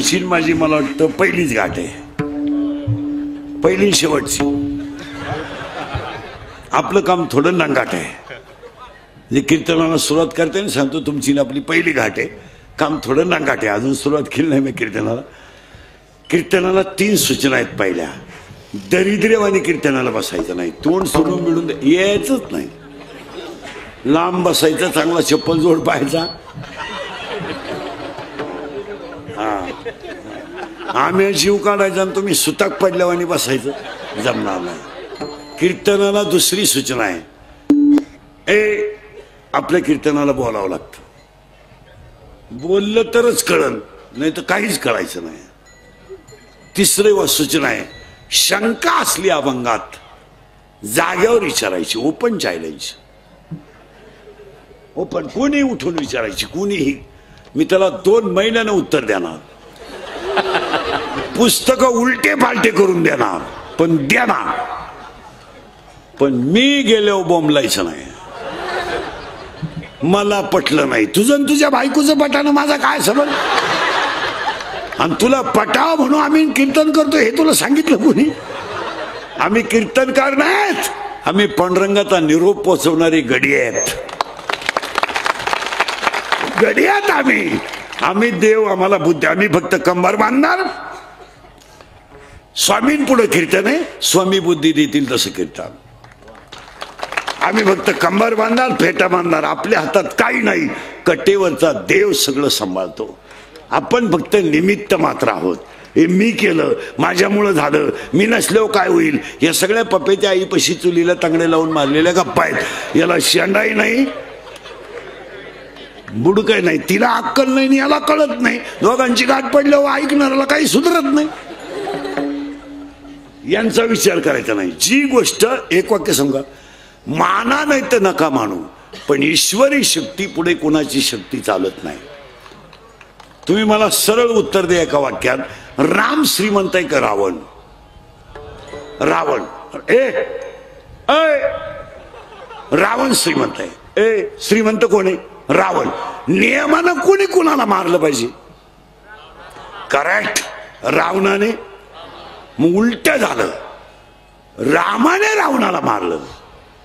तुमची माझी मला वाटतं पहिलीच गाठ आहे, पहिली शेवटची. आपलं काम थोडं नांगाट आहे. जे कीर्तनाला सुरुवात करते ना, सांगतो तुमची आपली पहिली घाट आहे, काम थोडं नांगाट आहे. अजून सुरुवात केली नाही मी कीर्तनाला. कीर्तनाला 3 सूचना आहेत. पहिल्या, दरिद्र्यवानी कीर्तनाला बसायचं नाही, तोंड सोडून मिळून यायचंच नाही, लांब बसायचं, चांगला चप्पल जोड पाहायचा. आम्ही जीव काढायचा आणि तुम्ही सुताक पडल्यावानी बसायचं, जमणार नाही. कीर्तनाला दुसरी सूचना आहे, आपल्या कीर्तनाला बोलावं लागतं. बोललं तरच कळलं, नाही तर काहीच कळायचं नाही. तिसरी सूचना आहे, शंका असली अभंगात जाग्यावर विचारायची, ओपन चॅलेंज. ओपन, कोणी उठून विचारायची, कोणीही. मी त्याला 2 महिन्यानं उत्तर देणार, पुस्तकं उलटे पालटे करून देणार, पण देणार. पण मी गेलो बोंबलायचं नाही. मला पटलं नाही, तुझं तुझ्या बायकोचं पटानं माझा काय संबंध? आणि तुला पटाव म्हणून आम्ही कीर्तन करतो हे तुला सांगितलं कोणी? आम्ही कीर्तनकार नाहीत, आम्ही पांडुरंगाचा निरोप पोचवणारी गडी आहेत. गडी आहेत आम्ही देव आम्हाला बुद्धी. आम्ही फक्त कंबर बांधणार. स्वामींपुढे कीर्तन आहे, स्वामी बुद्धी देतील तसं कीर्तन. आम्ही फक्त कंबर बांधणार, फेटा बांधणार. आपल्या हातात काही नाही, कटेवरचा देव सगळं सांभाळतो. आपण फक्त निमित्त मात्र आहोत. हे मी केलं, माझ्यामुळं झालं, मी नसल्यावर काय होईल, या सगळ्या पप्पेच्या आईपाशी चुलीला तांगडे लावून मारलेल्या गप्पा आहेत. याला शेंडाही नाही, बुडकही नाही, तिला अक्कल नाही, याला कळत नाही. दोघांची गाठ पडल्यावर ऐकणाऱ्याला काही सुधरत नाही. यांचा विचार करायचा नाही. जी गोष्ट, एक वाक्य सांगा, माना नाही तर नका मानू, पण ईश्वरी शक्ती पुढे कोणाची शक्ती चालत नाही. तुम्ही मला सरळ उत्तर द्या एका वाक्यात. राम श्रीमंत आहे का रावण? रावण रावण श्रीमंत आहे. श्रीमंत कोण आहे? रावण. नियमानं कोणी कुणाला मारलं पाहिजे? करेक्ट, रावणाने. मग उलट झालं, रामाने रावणाला मारलं.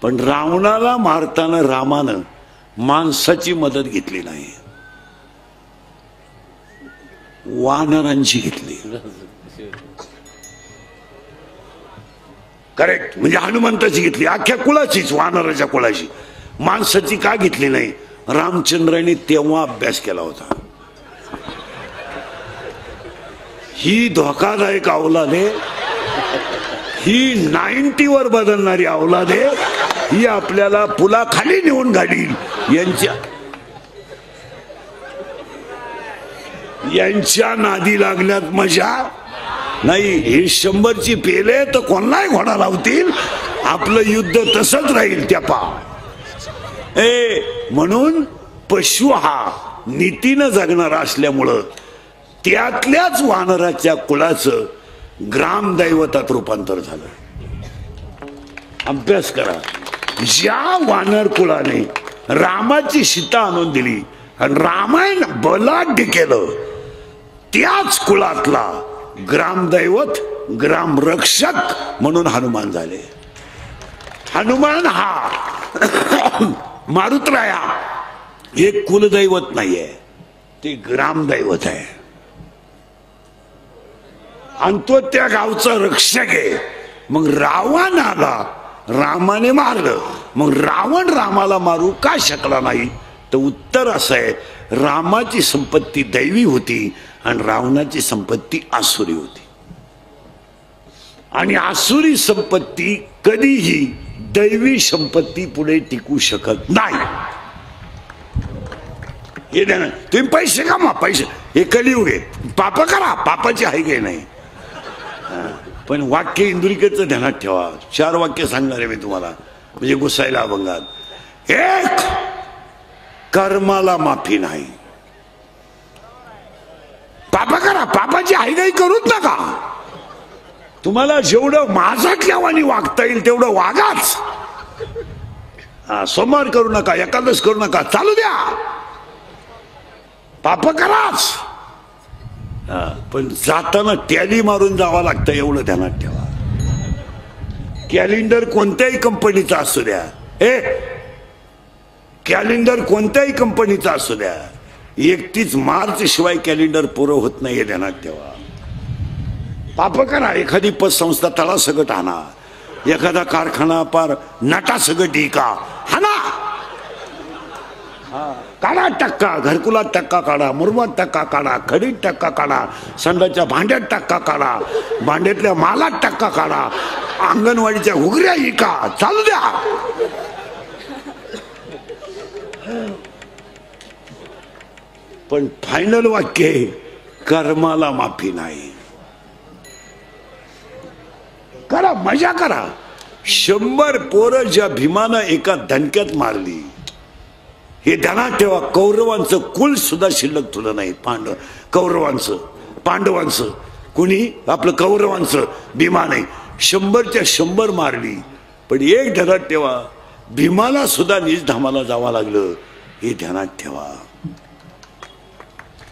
पण रावणाला मारताना रामानं माणसाची मदत घेतली नाही, वानरांची घेतली. करेक्ट, म्हणजे हनुमंताची घेतली, अख्ख्या कुळाचीच, वानराच्या कुळाची. माणसाची का घेतली नाही? रामचंद्राने तेव्हा अभ्यास केला होता. ही धोकादायक अवलाद आहे, ही 90 वर बदलणारी अवलाद आहे. ही आपल्याला पुलाखाली नेऊन घालील. यांच्या नादी लागण्यात मजा नाही. हे 100ची पेले तर कोणालाही घोडा लावतील. आपलं युद्ध तसंच राहील. त्या म्हणून पशु हा नीतीनं जगणारा असल्यामुळं त्यातल्याच वानराच्या कुळाचं ग्रामदैवतात रूपांतर झालं. अभ्यास करा. ज्या वानर कुळाने रामाची सीता आणून दिली आणि रामायण बलाढ्य केलं, त्याच कुळातला ग्रामदैवत, ग्रामरक्षक म्हणून हनुमान झाले. हनुमान हा मारुतराया हे कुलदैवत नाहीये, ते ग्रामदैवत आहे. आणि तो त्या गावचा रक्षक आहे. मग रावण आला, रामाने मारलं. मग रावण रामाला मारू का शकला नाही? तर उत्तर असं आहे, रामाची संपत्ती दैवी होती आणि रावणाची संपत्ती आसुरी होती. आणि आसुरी संपत्ती कधीही दैवी संपत्ती पुढे टिकू शकत नाही. हे द्या ना, तुम्ही पैसे कमा, पैसे, हे कलियुग आहे. पाप करा, पापाची आहे काही नाही. पण वाक्य इंदुरीकेचं ध्यानात ठेवा. 4 वाक्य सांगणार आहे मी तुम्हाला, म्हणजे घुसायला अभंगात. 1, कर्माला माफी नाही. पाप करा, पापाची हायगाई करूच नका. तुम्हाला जेवढं माझ्यातल्या वाणी वागता येईल तेवढं वागाच. सोमवार करू नका, एकादश करू नका, चालू द्या. पाप कराच. पण जाताना टॅली मारून जावं लागतं एवढं ध्यानात ठेवा. कॅलेंडर कोणत्याही कंपनीचा असू द्या, कॅलेंडर कोणत्याही कंपनीचा असू द्या, 31 मार्च शिवाय कॅलेंडर पुरं होत नाही हे ध्यानात ठेवा. पाप करा, एखादी पतसंस्था तळासकट आणा, एखादा कारखाना पार नाटासकट इका हाना, काढा टक्का, घरकुलात टक्का काढा, मुरमात टक्का काढा, खडीत टक्का काढा, संडाच्या भांड्यात टक्का काढा, भांड्यातल्या मालात टक्का काढा, अंगणवाडीच्या उघड्या इका, चालू द्या. पण फायनल वाक्य, कर्माला माफी नाही. करा, मजा करा. 100 पोरं ज्या भीमानं एका धनक्यात मारली हे ध्यानात ठेवा. कौरवांचं कुल सुद्धा शिल्लक तुला नाही. पांडवांचं कुणी आपलं कौरवांचं भीमा नाही. 100च्या 100 मारली. पण एक ध्यानात ठेवा, भीमाला सुद्धा निज धामाला जावं लागलं हे ध्यानात ठेवा.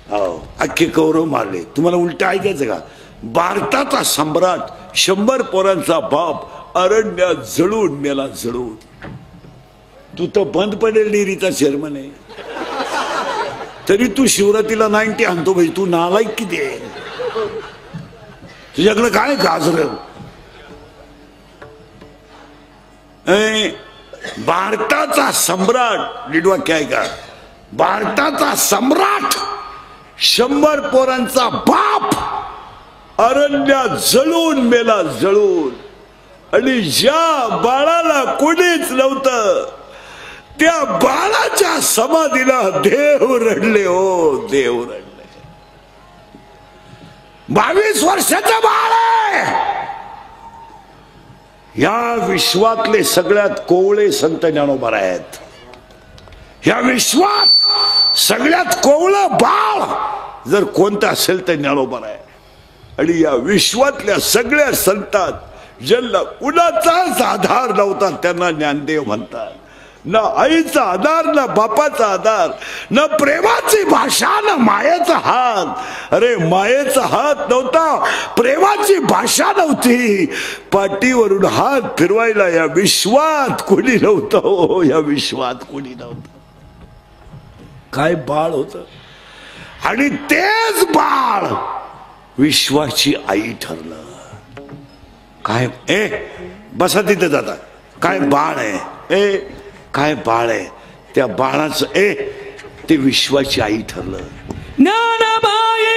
हो, अख्खे कौरव मारले. तुम्हाला उलट ऐकायचं का? भारताचा सम्राट 100 पोरांचा बाप अरण्यात जळून मेला, जळून. तू तर बंद पडेल डेअरीचा चेअरमन आहे, तरी तू शिवरातीला 90 आणतो भाई. तू नालायक किती आहे? तुझ्याकडे काय गाजर? भारताचा सम्राट, नीटवाक्य आहे का? भारताचा सम्राट 100 पोरांचा बाप अरण्यात जळून मेला, जळून. आणि ज्या बाळाला कोणीच नव्हतं त्या बाळाच्या समाधीला देव रडले. हो, देव रडले. 22 वर्षाचा बाळ आहे. या विश्वातले सगळ्यात कोवळे संत ज्ञानोबा आहेत. या विश्वात सगळ्यात कोवळं बाळ जर कोणतं असेल तर ज्ञानोबा आहे. आणि या विश्वातल्या सगळ्या संतात ज्यांना कुणाचाच आधार नव्हता त्यांना ज्ञानदेव म्हणतात. ना आईचा आधार, ना बापाचा आधार, ना प्रेमाची भाषा, ना मायेचा हात. अरे मायेचा हात नव्हता, प्रेमाची भाषा नव्हती, पाठीवरून हात फिरवायला या विश्वात कोणी नव्हतं. हो, या विश्वात कोणी नव्हतं. काय बाळ होत. आणि तेच बाळ विश्वाची आई ठरलं. काय बसा तिथे जाता. काय बाळ आहे, काय बाळ आहे. त्या बाळाचं ते विश्वाची आई ठरलं. ज्ञानाबाई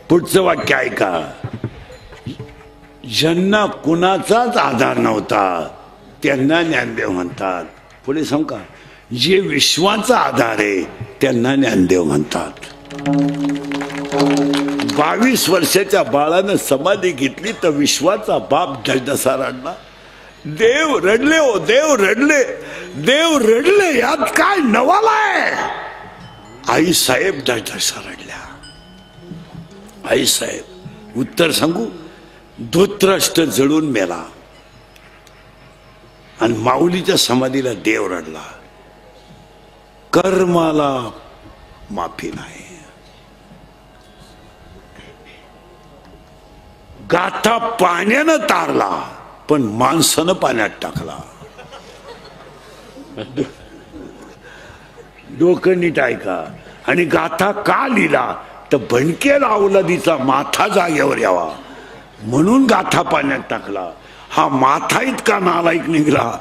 पुढचं वाक्य ऐका. ज्यांना कुणाचाच आधार नव्हता त्यांना ज्ञानदेव म्हणतात. पुढे सांगू का? जे विश्वाचा आधार आहे त्यांना ज्ञानदेव म्हणतात. 22 वर्षाच्या बाळानं समाधी घेतली तर विश्वाचा बाप जगदसा रडला. देव रडले. हो, देव रडले. देव रडले यात काय नवाला आहे? आई साहेब जगदसा रडल्या. आई साहेब उत्तर सांगू, धृतराष्ट्र जळून मेला आणि माऊलीच्या समाधीला देव रडला. कर्माला माफी नाही. गाथा पाण्यानं तारला पण माणसानं पाण्यात टाकला. डोकं नीट ऐका. आणि गाथा का लिहिला तर भणकेल अवलादीचा माथा जागेवर यावा म्हणून गाथा पाण्यात टाकला. हा माथा इतका नालायक निघला,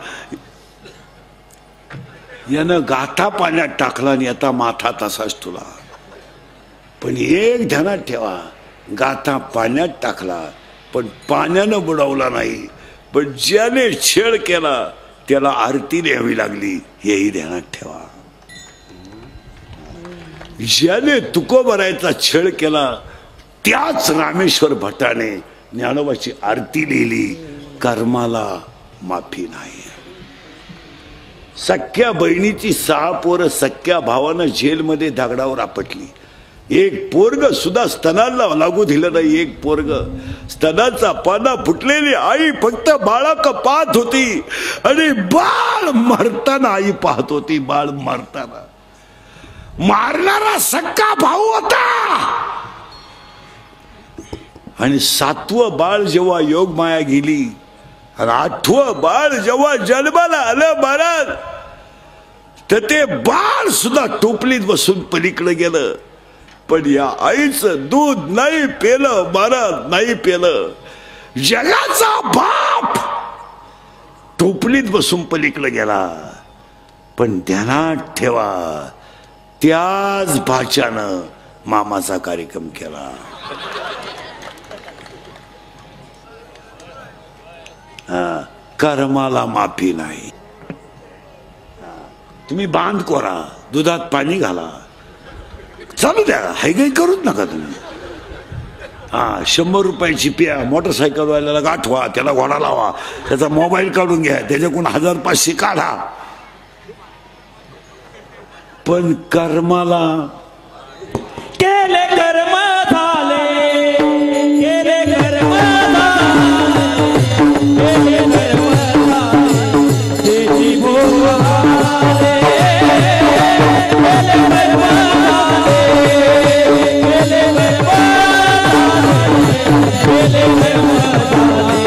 यानं गाथा पाण्यात टाकला आणि आता माथा तसाच तुला. पण एक ध्यानात ठेवा, गाथा पाण्यात टाकला पण पाण्यानं बुडवला नाही. पण ज्याने छेड केला त्याला आरती द्यावी लागली, हेही ध्यानात ठेवा. ज्याने तुकोबरायचा छळ केला त्याच रामेश्वर भटाने ज्ञानोबाची आरती लिहिली, कर्माला माफी नाही. सख्या बहिणीची 6 पोरं सख्या भावानं जेलमध्ये दगडावर आपटली. एक पोरग सुद्धा स्तनाला लागू दिलं नाही. एक पोरग स्तनाचा पाना फुटलेली आई फक्त बाळाक पाहत होती आणि बाळ मरताना आई पाहत होती. बाळ मरताना मारणारा सक्का भाऊ होता. आणि 7वं बाळ जेव्हा योगमाया गेली आणि 8वं बाळ जेव्हा जन्माला आलं महाराज, तर ते बाळ सुद्धा टोपलीत बसून पलीकडे गेलं. पण या आईचं दूध नाही पेलं महाराज, नाही पेलं. जगाचा बाप टोपलीत बसून पलीकडे गेला. पण ध्यानात ठेवा, त्याच भाच्यानं मामाचा कार्यक्रम केला. कर्माला माफी नाही. तुम्ही बांध कोरा, दुधात पाणी घाला, चालू द्या, हायगाई करूच नका तुम्ही. 100 रुपयाची प्या मोटरसायकल वाल्याला गाठवा, त्याला घोडा लावा, त्याचा मोबाईल काढून घ्या, त्याच्याकडून 1000-500 काढा. पण कर्माला केले कर्म झाले, केले कर्म झाले, केले कर्म झाले, त्याची भोग झाले. केले कर्म झाले, केले कर्म झाले, केले कर्म झाले,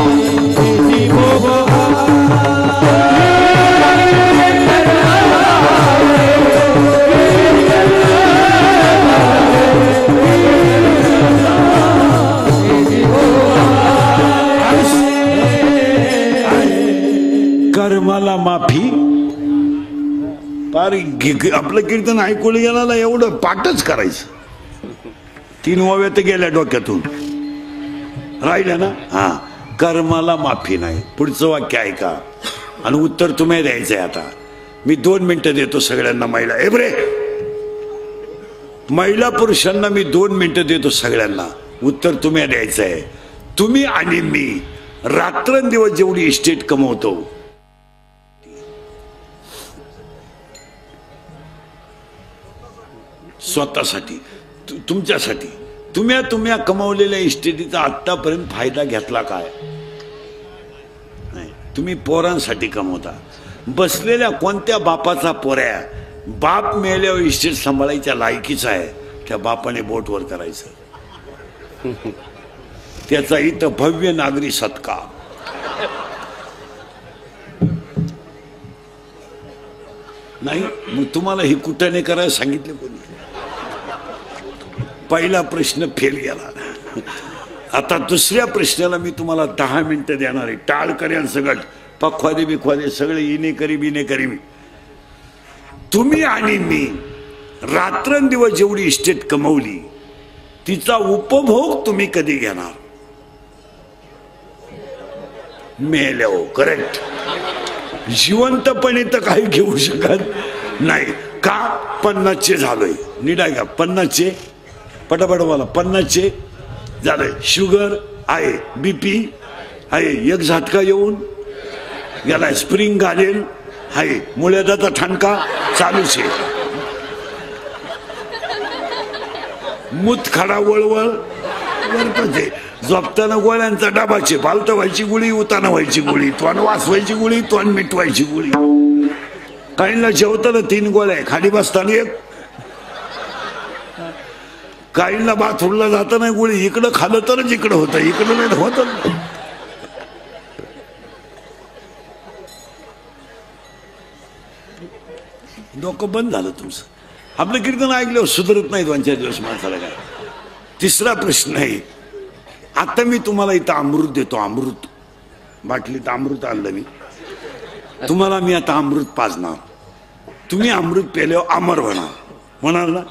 त्याची भोग कर्माला माफी. पार आपलं कीर्तन ऐकून गेला एवढं पाठच करायचं. 3 ओव्या तर गेल्या डोक्यातून, राहिल्या ना. कर्माला माफी नाही. पुढचं वाक्य ऐका आणि उत्तर तुम्ही द्यायचंय. आता मी 2 मिनिटं देतो सगळ्यांना. महिला एवढे महिला पुरुषांना मी 2 मिनिटं देतो सगळ्यांना. उत्तर तुम्ही द्यायचंय. तुम्ही आणि मी रात्रंदिवस जेवढी इस्टेट कमवतो, स्वतःसाठी, तुमच्यासाठी, तुम्ही कमावलेल्या इस्टेटीचा आतापर्यंत फायदा घेतला काय? नाही. तुम्ही पोरांसाठी कमवता. बसलेल्या कोणत्या बापाचा पोऱ्या बाप मेल्यावर इस्टेट सांभाळायच्या लायकीचा आहे, त्या बापाने बोटवर करायचं. त्याचा इथं भव्य नागरी सत्कार. नाही मग तुम्हाला ही कुठे करायला सांगितलं कोणी? पहिला प्रश्न फेल गेला. आता दुसऱ्या प्रश्नाला मी तुम्हाला 10 मिनिटं देणार आहे. टाळ करेल सगळं, पखवादे बिखवादे सगळे इने करी मी. तुम्ही आणि मी रात्रंदिवस जेवढी इस्टेट कमवली तिचा उपभोग तुम्ही कधी घेणार? मेल्यावर. करेक्ट. जिवंतपणे तर काही घेऊ शकत नाही. का? 50चे झालोय. निडा घ्या 50चे, पटापट बोला. 50चे झालंय. शुगर आहे, BP आहे, एक झटका येऊन गेला, स्प्रिंग घालेल आहे, मुळ्याचा ठणका चालूच आहे, मुतखडा वळवळ वरतच. झोपताना गोळ्यांचा डाबाचे, पालत व्हायची गोळी, उताना व्हायची गोळी, तोंड वाचवायची गोळी, तोंड मिटवायची गोळी. काहींना जेवताना 3 गोळ्या, खाली बसताना 1. काहींना बाथरूमला जाताना गोळी. इकडं खाल्लं तरच इकडं होतं, इकडं नाही होत. डोकं बंद झालं तुमचं. आपलं कीर्तन ऐकल्यावर सुधरत नाही 2-4 दिवस माणसाला. काय? तिसरा प्रश्न आहे. आता मी तुम्हाला इथं अमृत देतो. अमृत बाटलीत अमृत आणलं मी तुम्हाला. मी आता अमृत पाजणार. तुम्ही अमृत पेल्यावर अमर होणार ना.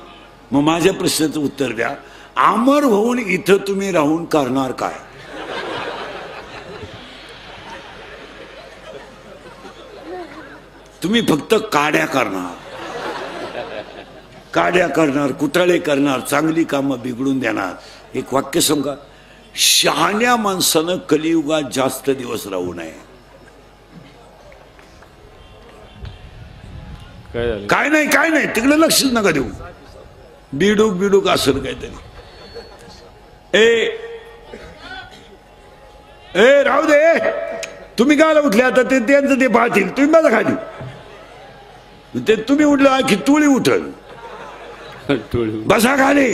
मग माझ्या प्रश्नाचं उत्तर द्या. अमर होऊन इथं तुम्ही राहून करणार काय? तुम्ही फक्त काड्या करणार. काड्या करणार, कुटाळे करणार, चांगली कामं बिघडून देणार। एक वाक्य सांगा, शहाण्या माणसानं कलियुगात जास्त दिवस राहू नये। काय नाही तिकडे लक्षच नका देऊ, बिडूक असेल काहीतरी। ए राहू दे, तुम्ही काय उठले आता, ते त्यांचं ते पाहतील, तुम्ही माझा खाली ते तुम्ही उठलं की तुळी उठल, बसा खाली।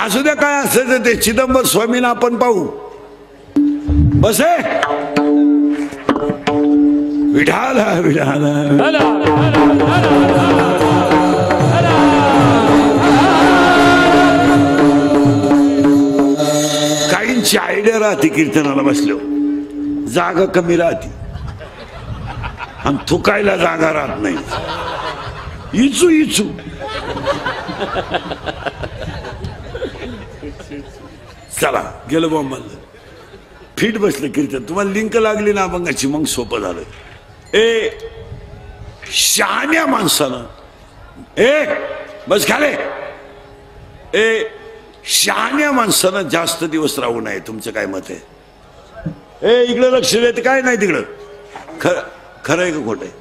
असू द्या, काय असायचं ते चिदंबर स्वामींना आपण पाहू, बसे विठाला विठाला। काहींची आयडिया राहते कीर्तनाला बसलो, जागा कमी राहते आणि थुकायला जागा राहत नाही, इचू चला गेलो बॉम्बल, फिट बसलं कीर्तन। तुम्हाला लिंक लागली ना अभंगाची, मग सोपं झालं। शहाण्या माणसानं बस खाले, शहाण्या माणसानं जास्त दिवस राहू नये। तुमचं काय मत आहे? इकडे लक्ष देत काय नाही तिकडं, खरं आहे का खोटं आहे?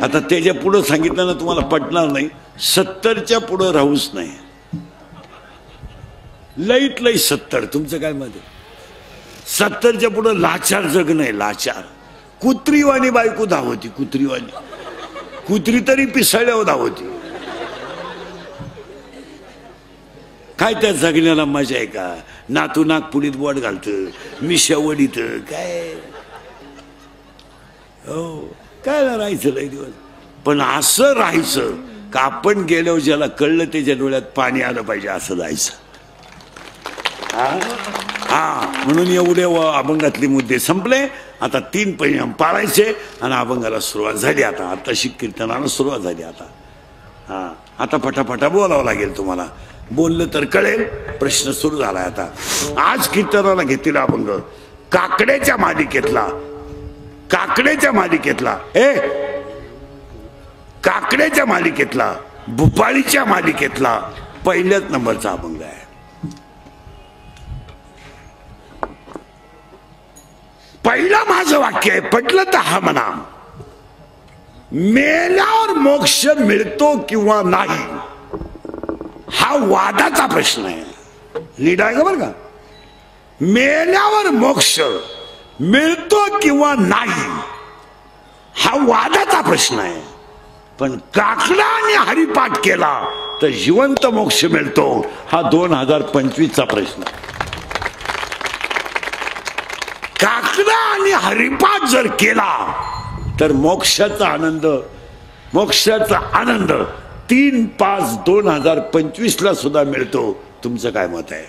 आता त्याच्या पुढं सांगितलं ना तुम्हाला पटणार नाही, 70च्या पुढं राहूच नाही, लईत लई 70। तुमचं काय मत आहे? 70च्या पुढं लाचार जग नाही, लाचार। कुत्रीवाणी बायको धावती, कुत्री तरी पिसाळ्यावर धावती। काय त्या जगण्याला मजा आहे का? नातू नागपुडीत बोट घालत, मिशा वडीत, काय हो काय राहायचं लय दिवस। पण असं राहायचं का आपण गेल्यावर ज्याला कळलं त्याच्या डोळ्यात पाणी आलं पाहिजे, असं जायचं। म्हणून एवढे अभंगातले मुद्दे संपले। आता 3 परिणाम पाळायचे आणि अभंगाला सुरुवात झाली। आता कीर्तनाला सुरुवात झाली। आता फटाफटा बोलावं लागेल तुम्हाला, बोललं तर कळेल। प्रश्न सुरू झालाय आता। आज कीर्तनाला घेतलेला अभंग काकड्याच्या मालिकेतला, काकड्याच्या मालिकेतला, भुपाळीच्या मालिकेतला पहिल्याच नंबरचा अभंग आहे। पहिलं माझं वाक्य आहे, पटलं तर हा म्हणा, मेल्यावर मोक्ष मिळतो किंवा नाही हा वादाचा प्रश्न आहे। नीट आहे का बरं का? मेल्यावर मोक्ष मिळतो किंवा नाही हा वादाचा प्रश्न आहे। पण काकडा आणि हरिपाठ केला तर जिवंत मोक्ष मिळतो हा 2025चा प्रश्न आहे। काकडा आणि हरिपाठ जर केला तर मोक्षाचा आनंद 3/5/2025 सुद्धा मिळतो। तुमचं काय मत आहे?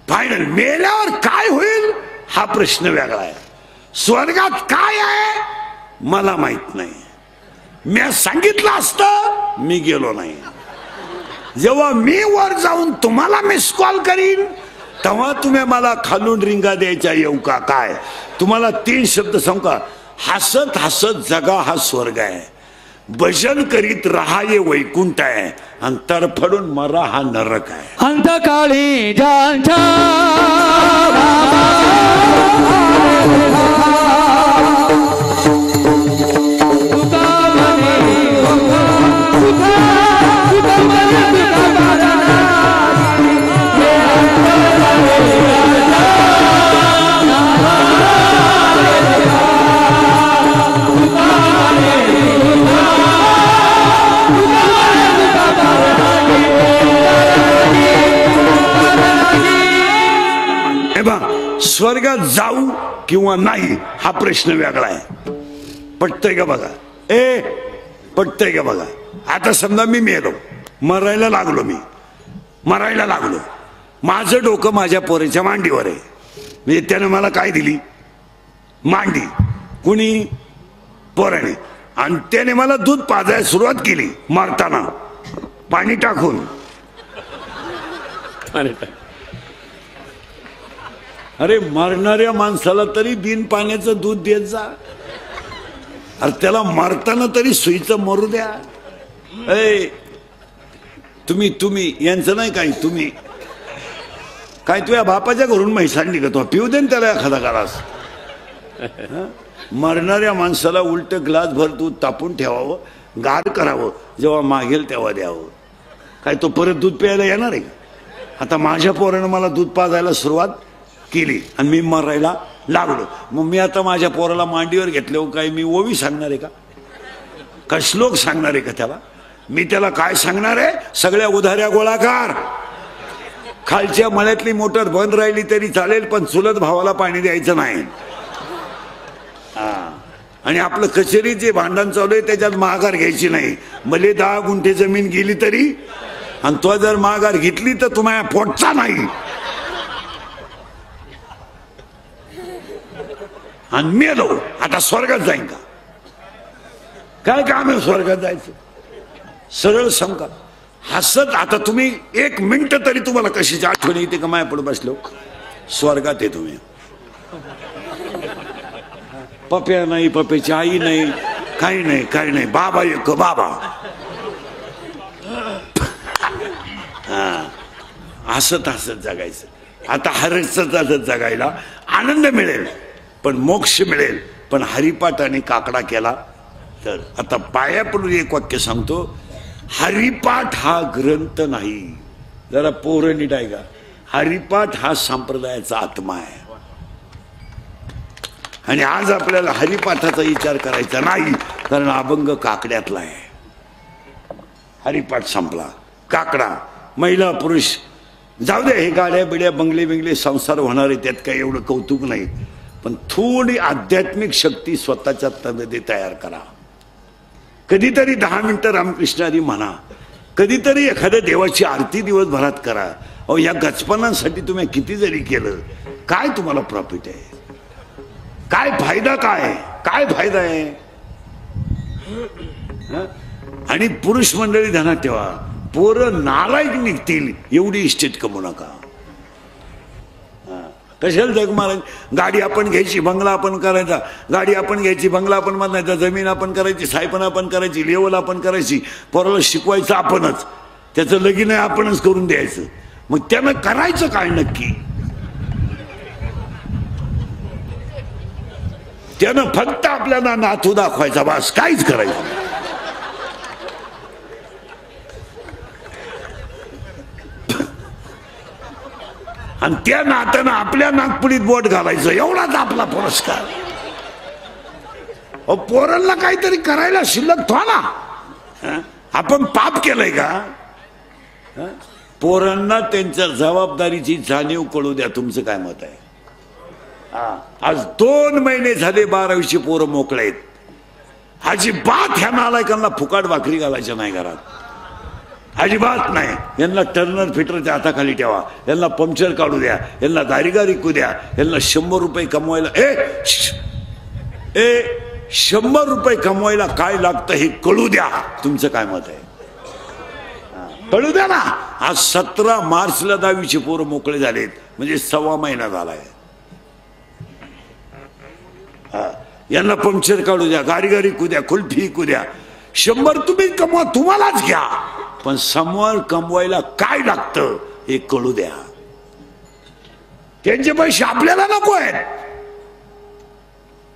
फायनल मेल्यावर काय होईल हा प्रश्न वेगळा आहे। स्वर्गात काय आहे मला माहित नाही, मी सांगितलं असतं, मी गेलो नाही। जेव्हा मी वर जाऊन तुम्हाला मिस कॉल करीन तेव्हा तुम्ही मला खालून रिंगा द्यायच्या येऊ का? काय तुम्हाला 3 शब्द सांगू का? हसत हसत जगा हा स्वर्ग आहे, भजन करीत रहा ये वैकुंठ आहे, आणि तरफडून मरा हा नरक आहे। अंतकाळी ज्यांच्या स्वर्गात जाऊ किंवा नाही हा प्रश्न वेगळा आहे। पटतंय का बघा? पटतंय का बघा? आता समजा मी मेलो, मरायला लागलो, माझं डोकं माझ्या पोरीच्या मांडीवर आहे, म्हणजे त्याने मला काय दिली? मांडी। कुणी? पोराने। आणि त्याने मला दूध पाजायला सुरुवात केली मारताना, पाणी टाकून। अरे मरणाऱ्या माणसाला तरी बिन पाण्याचं दूध देत जा. अरे त्याला मारताना तरी सुईचं मरू द्या. ए तुम्ही यांचं नाही काही, तुम्ही काय तुझ्या बापाच्या घरून म्हैस आणली का? तो पिऊ दे ना त्याला एखादा ग्लास. मरणाऱ्या माणसाला उलट ग्लास भर दूध तापून ठेवावं, गार करावं, जेव्हा मागेल तेव्हा द्यावं. काय तो परत दूध प्यायला येणार आहे? आता माझ्या पोरानं मला दूध पाजायला सुरुवात केली आणि मी मरायला लागलो. मग मी आता माझ्या पोराला मांडीवर घेतले, काय मी ओवी सांगणार आहे का? का श्लोक सांगणार आहे का त्याला? मी त्याला काय सांगणार आहे? सगळ्या उधाऱ्या गोळाकार. खालच्या मळ्यातली मोटर बंद राहिली तरी चालेल, पण चुलत भावाला पाणी द्यायचं नाही. आणि आपलं कचेरीचे भांडण चालू आहे त्याच्यात माघार घ्यायची नाही. भले 10 गुंठे जमीन गेली तरी, आणि तो जर माघार घेतली तर तुम्हाला पोटचा नाही. आणि मेलो आता स्वर्गात जाईन का? काय काम आहे स्वर्गात जायचं? सरळ सांगा. हसत आता तुम्ही 1 मिनिट तरी तुम्हाला कशाची आठवण येते का? माया पुढे बसलो स्वर्गात आहे तुम्ही. पप्या नाही, पप्याची आई नाही, काही नाही, काही नाही. बाबा एक बाबा. हसत हसत जगायचं. आता हसत हसत जगायला आनंद मिळेल, पण मोक्ष मिळेल. पण हरिपाठ आणि काकडा केला तर. आता पाया पडून एक वाक्य सांगतो. हरिपाठ हा ग्रंथ नाही. जरा पोरं नीट आहे का? हरिपाठ हा संप्रदायाचा आत्मा आहे. आणि आज आपल्याला हरिपाठाचा विचार करायचा नाही, कारण अभंग काकड्यातला आहे. हरिपाठ संपला. काकडा महिला पुरुष जाऊ दे. हे गाड्या बिड्या बंगले बिंगले संसार होणार आहे, त्यात काही एवढं कौतुक नाही. पण थोडी आध्यात्मिक शक्ती स्वतःच्या तनमध्ये तयार करा. कधीतरी 10 मिनिटं रामकृष्णारी म्हणा. कधीतरी एखाद्या देवाची आरती दिवसभरात करा. अहो या गचपणांसाठी तुम्ही किती जरी केलं, काय तुम्हाला प्रॉफिट आहे? काय फायदा? काय फायदा आहे? आणि पुरुष मंडळी ध्यानात ठेवा, पोरं नालायक निघतील एवढी इस्टेट कमवू नका. कशाला जग मारायचं? गाडी आपण घ्यायची, बंगला आपण करायचा. गाडी आपण घ्यायची, बंगला आपण बांधायचा, जमीन आपण करायची, सायपण आपण करायची, लेवल आपण करायची. पोराला शिकवायचं आपणच, त्याचं लगीन आपणच करून द्यायचं. मग त्यानं करायचं काय नक्की? त्यानं फक्त आपल्याला नातू दाखवायचा, बस. काहीच करायचं नाही. आणि त्या नात्यानं आपल्या नागपुडीत बोट घालायचं, एवढाच आपला पुरस्कार. पोरांना काहीतरी करायला शिल्लक थोडा. आपण पाप केलंय का? पोरांना त्यांच्या जबाबदारीची जाणीव कळू द्या. तुमचं काय मत आहे? आज 2 महिने झाले 12वीची पोरं मोकळे आहेत. अजिबात ह्या नालायकांना फुकाट भाकरी घालायच्या नाही घरात, अजिबात नाही. यांना टर्नर फिटरच्या हाताखाली ठेवा, यांना पंक्चर काढू द्या, यांना गारी विकू द्या, यांना 100 रुपये कमवायला 100 रुपये कमवायला काय लागतं हे कळू द्या. तुमचं काय मत आहे? कळू द्या ना. आज 17 मार्चला 10वीचे पोरं मोकळे झालेत, म्हणजे 1.25 महिना झालाय. यांना पंक्चर काढू द्या, गारी विकू द्या, कुल्फी विकू द्या. 100 तुम्ही कमवा, तुम्हालाच घ्या, पण समोर कमवायला काय लागतं हे कळू द्या. त्यांचे पैसे आपल्याला नको आहेत,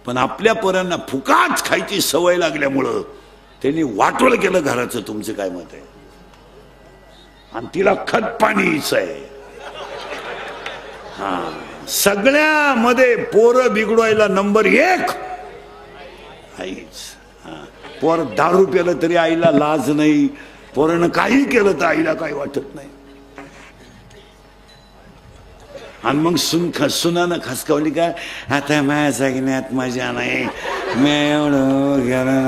पण आपल्या पोरांना फुकाट खायची सवय लागल्यामुळं त्यांनी वाटोळ केलं घराचं. तुमचं काय मत आहे? आणि तिला खत पाणीच आहे. सगळ्यामध्ये पोरं बिघडवायला नंबर 1 आईच. पोर दारू प्यालं तरी आईला लाज नाही, पोरानं काही केलं तर आईला काही वाटत नाही. आणि मग सुनानं खसकावली का, आता माझ्या जगण्यात मजा नाही, मी एवढं गेलं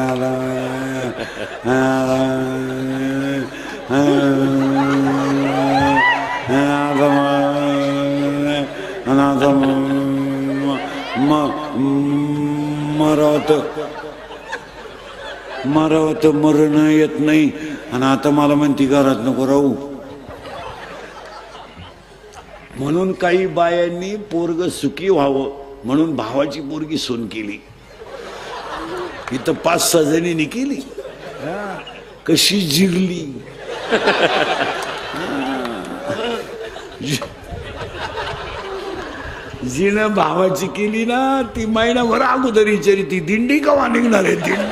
मरावत मरण येत नाही. आणि आता मला म्हणती घरात नको राहू. म्हणून काही बायांनी पोरग सुखी व्हावं म्हणून भावाची पोरगी सून केली. इथं 5-6 जणींनी केली. कशी जिरली. जिनं भावाची केली ना ती महिनाभर अगोदर विचारी ती दिंडी कवा निघणार आहे. दिंडी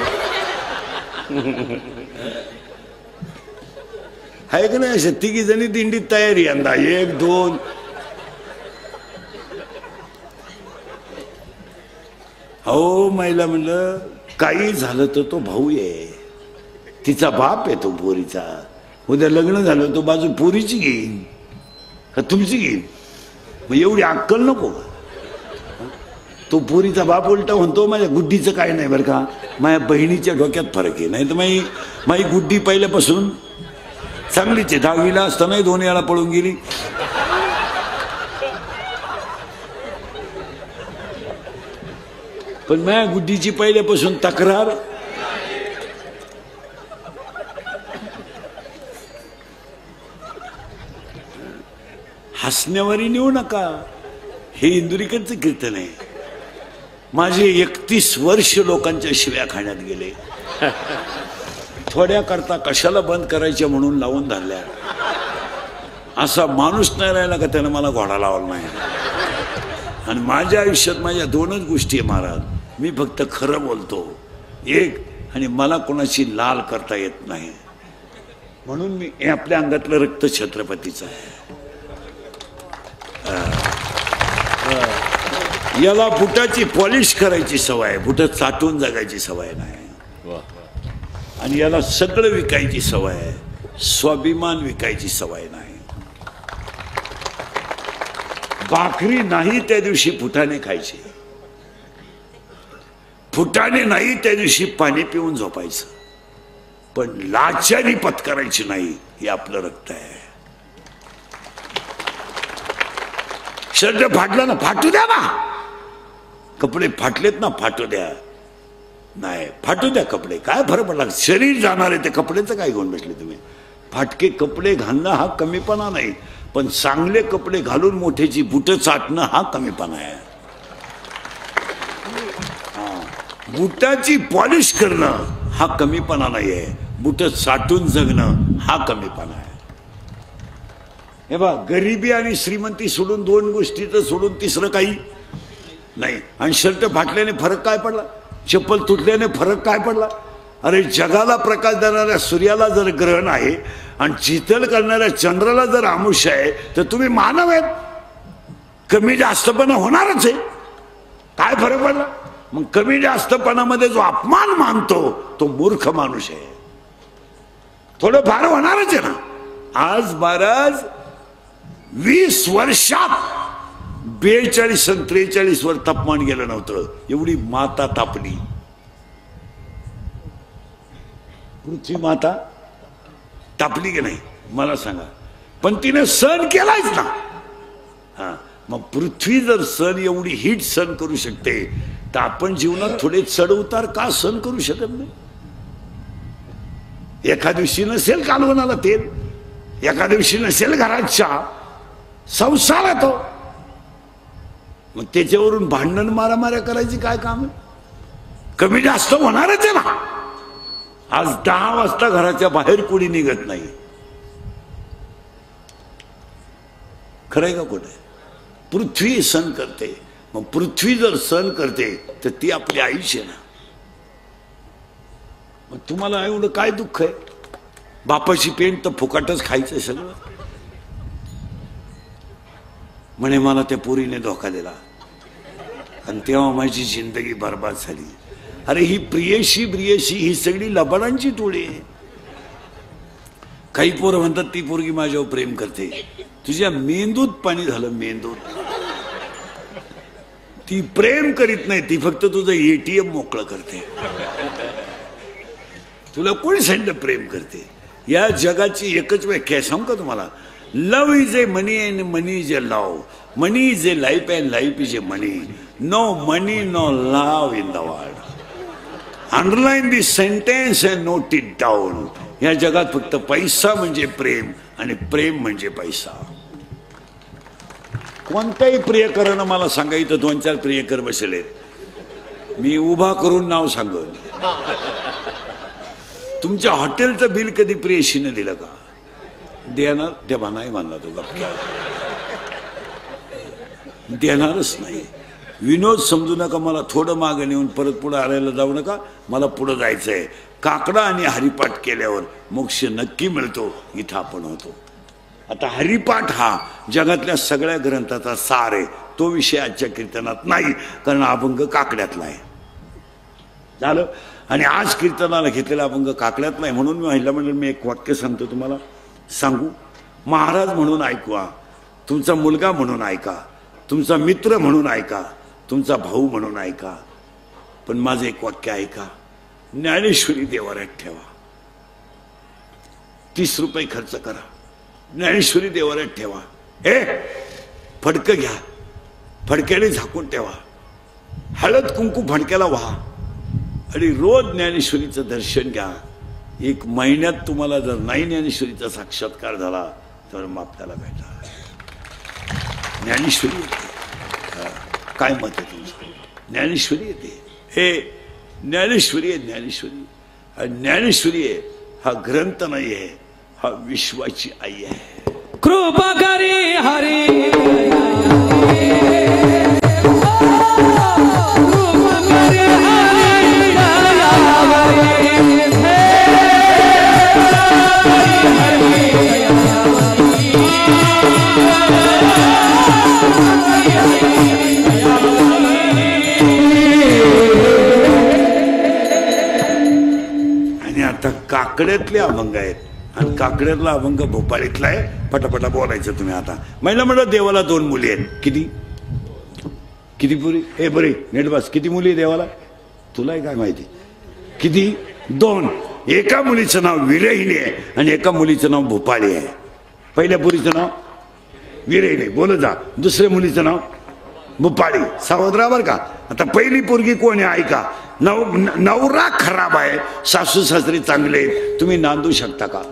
आहे का नाही. अशा 3 जणी दिंडीत तयारी यंदा 1-2. हो महिला म्हणलं काही झालं तर तो भाऊ आहे. तिचा बाप आहे तो पोरीचा. उद्या लग्न झालं तो बाजू पोरीची घेईन का तुमची घेईन. मग एवढी अक्कल नको. तो पोरीचा बाप उलटा म्हणतो माझ्या गुड्डीचं काय नाही बरं का, माझ्या बहिणीच्या डोक्यात फरक आहे. नाही तर माझी गुड्डी पहिल्यापासून चांगलीच आहे. 10वीला असतानाही 2 वेळा पळून गेली. पण माझ्या गुड्डीची पहिल्यापासून तक्रार. हसण्यावरी नेऊ नका. हे इंदुरीकरचं कीर्तन आहे. माझे 31 वर्ष लोकांच्या शिव्या खाण्यात गेले. थोड्या करता कशाला बंद करायच्या म्हणून लावून धरल्या. असा माणूस नाही राहिला का त्यानं मला घोडा लावला नाही. आणि माझ्या आयुष्यात माझ्या 2च गोष्टी आहे महाराज. मी फक्त खरं बोलतो एक, आणि मला कोणाची लाल करता येत नाही. म्हणून मी हे आपल्या अंगातलं रक्त छत्रपतीचं आहे. याला बुटाची पॉलिश करायची सवय आहे. बुट चाटून जगायची सवय नाही. आणि याला सगळं विकायची सवय आहे. स्वाभिमान विकायची सवय नाही. भाकरी नाही त्या दिवशी फुटाणे खायचे. फुटाणे नाही त्या दिवशी पाणी पिऊन झोपायचं. पण लाचारी पत्करायची नाही. हे आपलं रक्त आहे. शर्ट फाटला ना फाटू द्या ना. कपडे फाटलेत ना फाटू द्या. नाही फाटू द्या कपडे. काय फरक पडला. शरीर जाणार आहे ते कपड्याचं काय घेऊन बसले तुम्ही. फाटके कपडे घालणं हा कमीपणा नाही. पण चांगले कपडे घालून मोठ्याची बुटं चाटणं हा कमीपणा आहे. बुटाची पॉलिश करणं हा कमीपणा नाही आहे. बुट चाटून जगणं हा कमीपणा आहे. हे बा गरिबी आणि श्रीमंती सोडून 2 गोष्टीचं सोडून तिसरं काही नाही. आणि शर्ट फाटल्याने फरक काय पडला. चप्पल तुटल्याने फरक काय पडला. अरे जगाला प्रकाश देणाऱ्या सूर्याला जर ग्रहण आहे आणि शीतल करणाऱ्या चंद्राला जर आमुष्य आहे तर तुम्ही मानव आहेत. कमी जास्तपणा होणारच आहे. काय फरक पडला. मग कमी जास्तपणामध्ये जो अपमान मानतो तो मूर्ख माणूस आहे. थोडं फार होणारच आहे ना. आज महाराज 20 वर्षात 42 आणि 43 वर तापमान गेलं नव्हतं. एवढी माता तापली. पृथ्वी माता तापली की नाही मला सांगा. पण तिने सण केलाच ना. हा मग पृथ्वी जर सण एवढी हीट सण करू शकते तर आपण जीवनात थोडे चढ उतार का सण करू शकत नाही. एका दिवशी नसेल कालवणाला तेल, एका दिवशी नसेल घरात चहा, संसार येतो. मग त्याच्यावरून भांडण मारामाऱ्या करायची काय काम आहे. कमी जास्त होणारच आहे ना. आज 10 वाजता घराच्या बाहेर कोणी निघत नाही. खरंय का कुठे. पृथ्वी सण करते. मग पृथ्वी जर सण करते तर ती आपली आईच आहे ना. मग तुम्हाला एवढं काय दुःख आहे. बापाची पेंट तर फुकाटच खायचंय सगळं. म्हणे मला त्या पोरीने धोका दिला आणि तेव्हा माझी जिंदगी बर्बाद झाली. अरे ही प्रियशी प्रियशी ही सगळी लबाडांची टोळी आहे. काही पोरं म्हणतात ती पोरगी माझ्यावर प्रेम करते. तुझ्या मेंदूत पाणी झालं. मेंदूत ती प्रेम करीत नाही. ती फक्त तुझं ATM मोकळं करते. तुला कोणी सांगितलं प्रेम करते. या जगाची एकच व्याख्या आहे सांगू का तुम्हाला. Love is a money and money is a love. Money is a life and life is a money. No money no love in the world. Underline this sentence and note it down. या जगात फक्त पैसा म्हणजे प्रेम आणि प्रेम म्हणजे पैसा. कोणत्याही प्रियकरानं मला सांगा, इथं 2-4 प्रियकर बसले, मी उभा करून नाव सांगेन. तुमच्या हॉटेलचं बिल कधी प्रेयशीनं दिलं का? देणार तेव्हा नाही म्हणला तो गप्पा, देणारच नाही. विनोद समजू नका, मला थोडं मागे नेऊन परत पुढे आणायला जाऊ नका, मला पुढे जायचंय. काकडा आणि हरिपाठ केल्यावर मोक्ष नक्की मिळतो, इथं आपण होतो. आता हरिपाठ हा जगातल्या सगळ्या ग्रंथाचा सार आहे, तो विषय आजच्या कीर्तनात नाही, कारण अभंग काकड्यातला आहे. झालं. आणि आज कीर्तनाला घेतलेला अभंग काकड्यात नाही, म्हणून मी महिला मंडळ मी एक वाक्य सांगतो तुम्हाला, सांगू. महाराज म्हणून ऐकवा, तुमचा मुलगा म्हणून ऐका, तुमचा मित्र म्हणून ऐका, तुमचा भाऊ म्हणून ऐका, पण माझं एक वाक्य ऐका. ज्ञानेश्वरी देवाऱ्यात ठेवा, 30 रुपये खर्च करा, ज्ञानेश्वरी देवाऱ्यात ठेवा. फडकं घ्या, फडक्याने झाकून ठेवा, हळद कुंकू फडक्याला व्हा आणि रोज ज्ञानेश्वरीचं दर्शन घ्या. 1 महिन्यात तुम्हाला जर नाही ज्ञानेश्वरीचा साक्षात्कार झाला तर मग आपल्याला भेटा. ज्ञानेश्वरी येते. काय मत आहे तुमचं? ज्ञानेश्वरी येते. हे ज्ञानेश्वरी आहे, ज्ञानेश्वरी. ज्ञानेश्वरी आहे हा ग्रंथ नाही आहे, हा विश्वाची आई आहे. कृपा करी हरी काकड्यातले अभंग आहेत आणि काकड्यातला अभंग भोपाळीतला आहे. पटापटा बोलायचं तुम्ही. आता महिला म्हणलं देवाला 2 मुली आहेत. किती किती पुरी? हे बरे नेट बस. किती मुली आहे देवाला? तुला काय माहिती किती? 2. एका मुलीचं नाव विरहिणी आहे आणि एका मुलीचं नाव भोपाळी आहे. पहिल्या पुरीचं नाव विरहिणी, बोल जा. दुसऱ्या मुलीचं नाव भोपाळी. सावधरा बर का. आता पहिली पोरगी कोण आहे ऐका. नवरा खराब आहे, सासू सासरी चांगले, तुम्ही नांदू शकता का?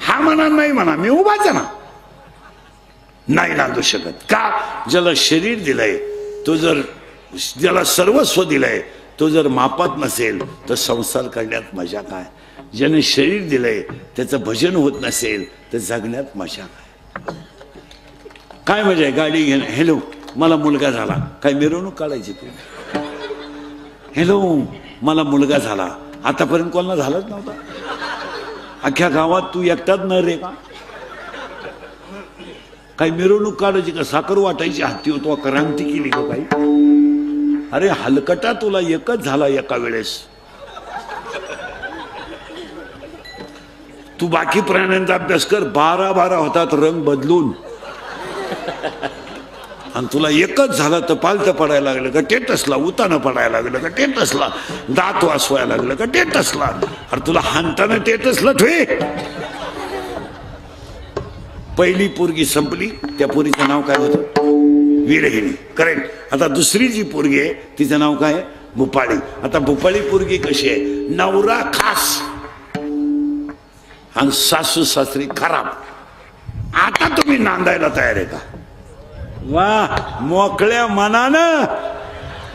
हा म्हणा नाही म्हणा, मी उभाच आहे ना. नाही नांदू शकत का? ज्याला शरीर दिलंय तो जर, ज्याला सर्वस्व दिलंय तो जर मापात नसेल तर संसार करण्यात मजा काय? ज्याने शरीर दिलंय त्याचं भजन होत नसेल तर जगण्यात मजा काय? काय मजा आहे गाडी घेणं. हॅलो मला मुलगा झाला, काय मिरवणूक काढायची तू? हॅलो मला मुलगा झाला, आतापर्यंत कोणाला झालाच नव्हता. अख्ख्या गावात तू एकटाच न रे का? काही मिरवणूक काढायची का? साखर वाटायची हाती होतो, क्रांती केली का काही? अरे हलकटा तुला एकच झाला एका वेळेस. तू बाकी प्राण्यांचा अभ्यास कर, 12 होतात रंग बदलून, आणि तुला एकच झालं तर पालतं पडायला लागलं का टेटसला, उतानं पडायला लागलं का टेटसला, दात वासवायला लागलं का टेटसला. अरे तुला हानताना टेटसला ठे. पहिली पोरगी संपली, त्या पोरीचं नाव काय होतं? विरहिणी. करेक्ट. आता दुसरी जी पोरगी आहे तिचं नाव काय आहे? भोपाळी. आता भोपाळी पोरगी कशी आहे? नवरा खास आणि सासू सासरी खराब. आता तुम्ही नांदायला तयार आहे का? वा मोकळ्या मनानं.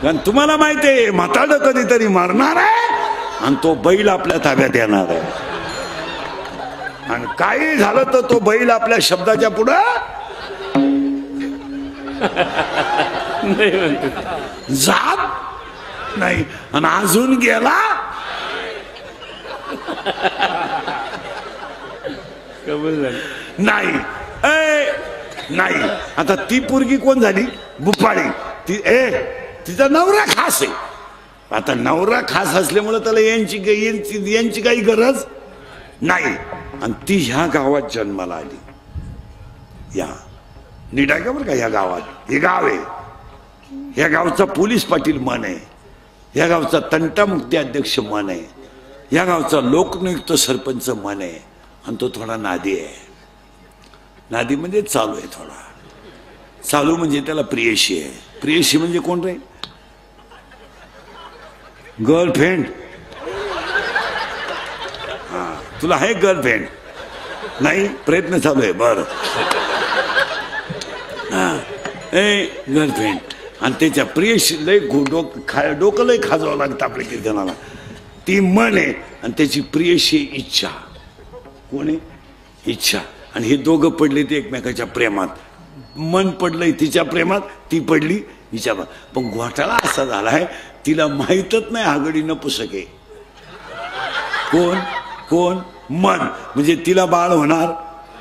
कारण तुम्हाला माहिती आहे म्हातारं कधीतरी मरणार आहे आणि तो बैल आपल्या ताब्यात येणार आहे. आणि काही झालं तर तो बैल आपल्या शब्दाच्या पुढं जात नाही. आणि अजून गेला नाही. नाही. आता ती पोरगी कोण झाली? भोपाळी. तिचा नवरा खास आहे. आता नवरा खास असल्यामुळे त्याला यांची काही गरज नाही. आणि ती ह्या गावात जन्माला आली. या नीट आहे का बरं का? ह्या गावात, हे गाव आहे, ह्या गावचा पोलीस पाटील मन आहे, ह्या गावचा तंटामुक्ती अध्यक्ष मन आहे, ह्या गावचा लोकनियुक्त सरपंच मन आहे. आणि तो थोडा नादी आहे. नादी म्हणजे चालू आहे थोडा. चालू म्हणजे त्याला प्रियशी आहे. प्रियशी म्हणजे कोण रे? गर्लफ्रेंड. हा तुला आहे गर्लफ्रेंड? नाही, प्रयत्न चालू आहे. बरं ए गर्लफ्रेंड आणि त्याच्या प्रियशी लय डोकं लय खाजावं लागतं आपल्या कीर्तनाला. ती मन आहे आणि त्याची प्रियशी इच्छा. कोण आहे? इच्छा. आणि हे दोघं पडले ते एकमेकाच्या प्रेमात. मन पडलंय तिच्या प्रेमात, ती पडली हिच्या. पण घोटाळा असा झालाय तिला माहीतच नाही हागडी न पुसक आहे. कोण? कोण? मन. म्हणजे तिला बाळ होणार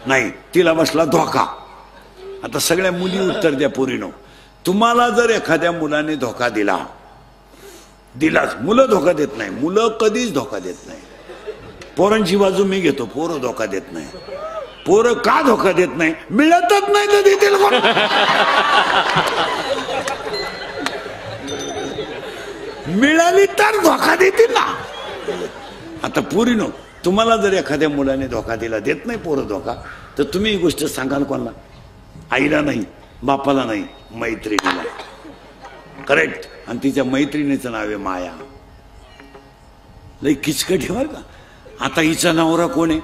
नाही, तिला बसला धोका. आता सगळ्या मुली उत्तर द्या पोरीनो. तुम्हाला जर एखाद्या मुलाने धोका दिलाच, मुलं धोका देत नाही, मुलं कधीच धोका देत नाही. पोरांची बाजू मी घेतो, पोरं धोका देत नाही. पोरं का धोका देत नाही? मिळतच नाही तर देतील कोण? मिळाली तर धोका देतील ना. आता पोरीनो, तुम्हाला जर एखाद्या मुलाने धोका दिला, देत नाही पोरं धोका, तर तुम्ही ही गोष्ट सांगाल कोणाला? आईला नाही, बापाला नाही, मैत्रिणीला. करेक्ट. आणि तिच्या मैत्रिणीचं नाव आहे माया. लई किचकट आहे बरं का. आता हिचा नवरा कोण आहे?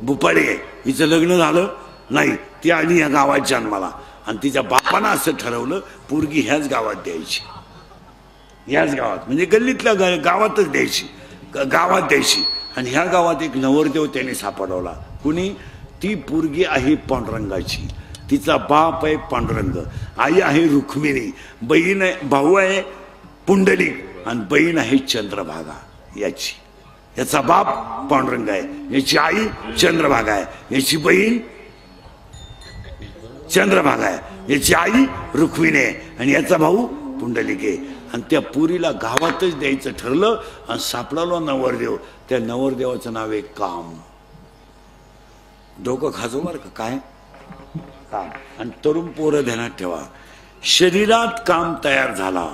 भुपाळी आहे. हिचं लग्न झालं नाही, ती आली या गावात जन्माला आणि तिच्या बापानं असं ठरवलं पोरगी ह्याच गावात द्यायची. ह्याच गावात म्हणजे गल्लीतल्या गावातच द्यायची, गावात द्यायची. आणि ह्या गावात एक नवरदेव त्याने सापडवला. कुणी? ती पोरगी आहे पांडुरंगाची, तिचा बाप आहे पांडुरंग, आई आहे रुक्मिणी, बहीण आहे, भाऊ आहे पुंडलिक आणि बहीण आहे चंद्रभागा याची. याचा बाप पांडुरंग आहे, याची आई चंद्रभागा आहे, याची बहीण चंद्रभागा आहे, याची आई रुक्मिणी आहे आणि याचा भाऊ पुंडलिक आहे. आणि त्या पुरीला गावातच द्यायचं ठरलं आणि सापडालो नवरदेव. त्या नवरदेवाचं नाव आहे काम. डोकं खाजो बरं का. काय काम? आणि तरुण पोरं ध्यानात ठेवा, शरीरात काम तयार झाला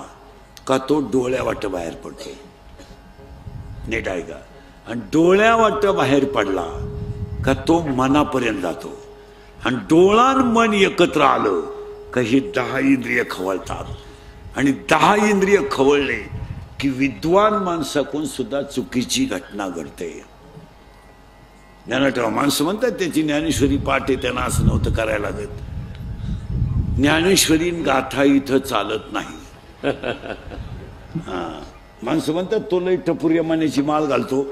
का तो डोळ्यावाट बाहेर पडतो. नीट ऐका. आणि डोळ्यावाट बाहेर पडला का तो मनापर्यंत जातो. आणि डोळा आणि मन एकत्र आलं का ही 10 इंद्रिय खवळतात. आणि 10 इंद्रिय खवळले की विद्वान माणसाकडून सुद्धा चुकीची घटना घडते. ध्यानात ठेवा. माणसं म्हणतात त्याची ज्ञानेश्वरी पाठ आहे, त्यांना असं नव्हतं करायला लागत. ज्ञानेश्वरी गाथा इथं चालत नाही. हा, माणसं म्हणतात तो लई टपुरी मानेची माळ घालतो.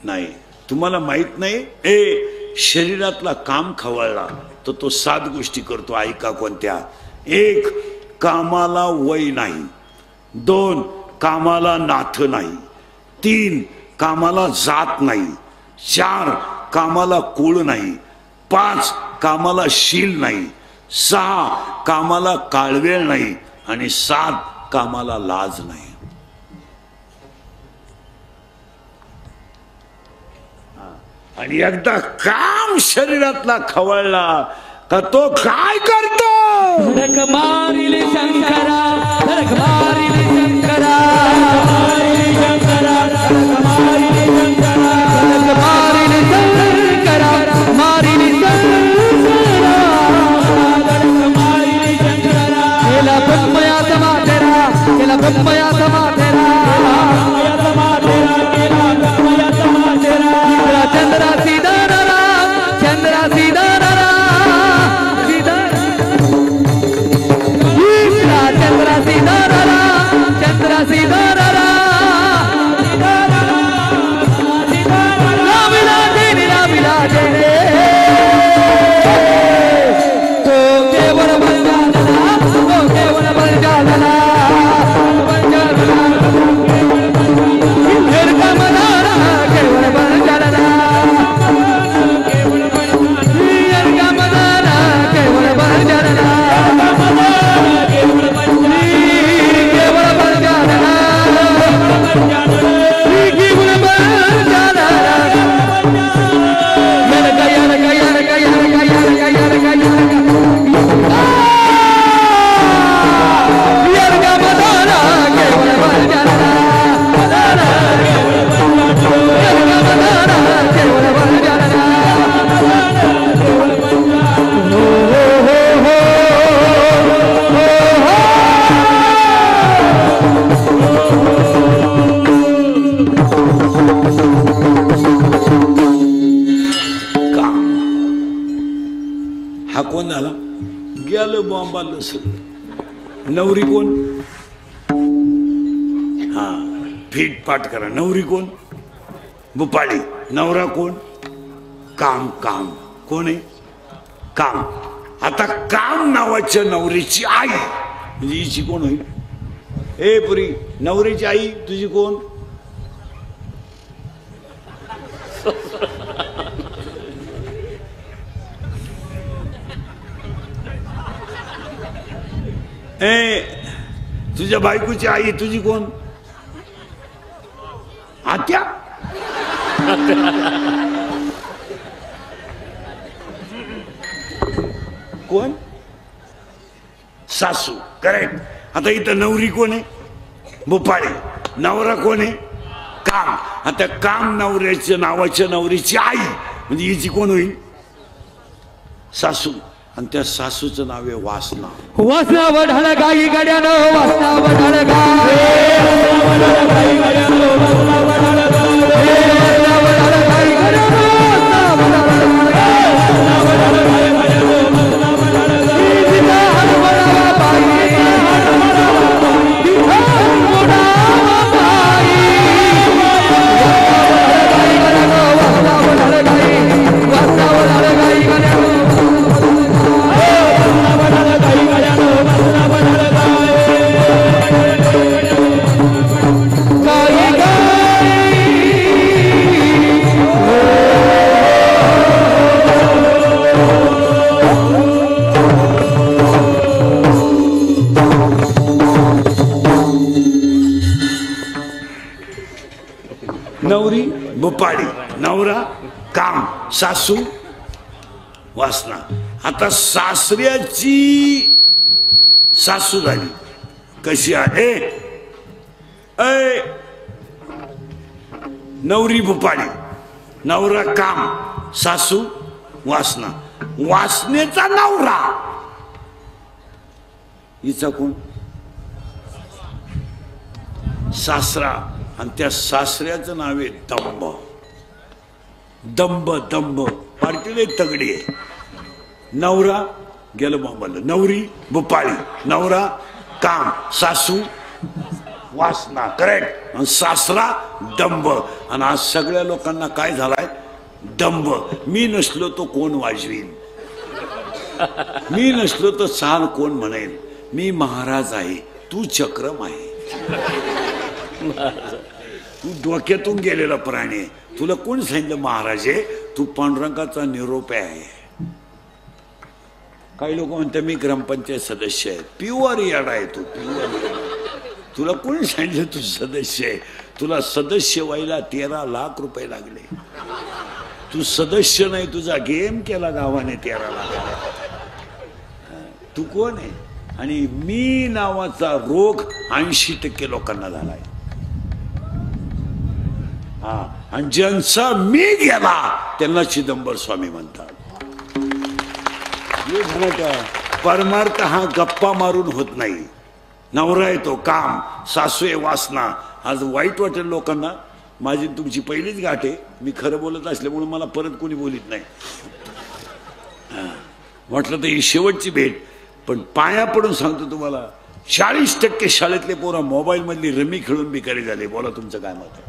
नाही, तुम्हाला माहित नाही. शरीरातला काम खवळला तर तो 7 गोष्टी करतो. ऐका कोणत्या? 1. कामाला वय नाही. 2. कामाला नाथ नाही. 3. कामाला जात नाही. 4. कामाला कुळ नाही. 5. कामाला शील नाही. 6. कामाला काळवेळ नाही. आणि 7. कामाला लाज नाही. आणि एकदा काम शरीरातला खवळला का तो काय करतो? धडक मारिले शंकरा, धडक मारिले शंकरा, मारिले शंकरा, धडक मारिले शंकरा, धडक मारिले शंकरा, मारिले शंकरा, धडक मारिले शंकरा. केला ब्रह्मया समाधेरा, केला ब्रह्मया समाधेरा, ब्रह्मया समाधेरा, केला ब्रह्मया समाधेरा. चंद्रा सीतारारा, चंद्रा सीतारारा, चंद्रा सीतारारा, चंद्रा सीतारारा, रामिला दे तो केवळ बंजाला, तो केवळ बंजाला, बंजाला आपलं सगळं. नवरी कोण? हा, फीट पाठ करा. नवरी कोण? भुपाळी. नवरा कोण? काम. काम कोण आहे? काम. आता काम नावाच्या नवरीची आई म्हणजे हिची कोण होईल? ए पुरी, नवरीची आई तुझी कोण? ए तुझ्या बायकोची आई तुझी कोण? आत्या. कोण? सासू. करेक्ट. आता इथं नवरी कोण आहे? भुपाळी. नवरा कोण आहे? काम. आता काम नवऱ्याच्या नावाच्या नवरीची आई म्हणजे हिची कोण होईल? सासू. आणि त्या सासूचं नाव आहे वासना. वासना वढाळ गाई गड्यानं वासना वढाळ गाई गड्यानं वासना वढाळ नवरी भुपाळी. नवरा काम. सासू वासना. आता सासऱ्याची सासू झाली कशी आहे? ए नवरी भुपाळी. नवरा काम. सासू वासना. वासनेचा नवरा हिचा कोण? सासरा. आणि त्या सासऱ्याचं नाव आहे दंभ. दंभ. दंभ पार्टीले तगडी आहे. नवरा गेलं मोबाईल. नवरी भुपाळी. नवरा काम. सासू वासना. करेक्ट. आणि सासरा दंभ. आणि आज सगळ्या लोकांना काय झालाय? दंभ. मी नसलो तो कोण वाजवीन? मी नसलो तर साल कोण म्हणेल? मी महाराज आहे, तू चक्रम आहे. तू डोक्यातून गेलेला प्राणी आहे. तुला कोण सांगितलं महाराज आहे? तू पांडुरंगाचा निरोप आहे. काही लोक म्हणतात मी ग्रामपंचायत सदस्य आहे. प्युअर याडा आहे तू. प्युअर. तुला कोण सांगितलं तू सदस्य आहे? तुला सदस्य व्हायला 13 लाख रुपये लागले. तू सदस्य नाही, तुझा गेम केला गावाने 13 लाख. तू कोण आहे? आणि मी नावाचा रोग 80% लोकांना झालाय. हा, आणि ज्यांचा मी गेला त्यांना चिदंबर स्वामी म्हणतात. परमार्थ हा गप्पा मारून होत नाही. नवरा येतो काम. सासू आहे वासना. आज वाईट वाटेल लोकांना. माझी तुमची पहिलीच गाठ आहे. मी खरं बोलत असल्यामुळे मला परत कोणी बोलित नाही. म्हटलं तर ही शेवटची भेट. पण पाया पडून सांगतो तुम्हाला, 40% शाळेतले पोरं मोबाईल मधली रमी खेळून भिकारी झाले. बोला तुमचं काय मत आहे?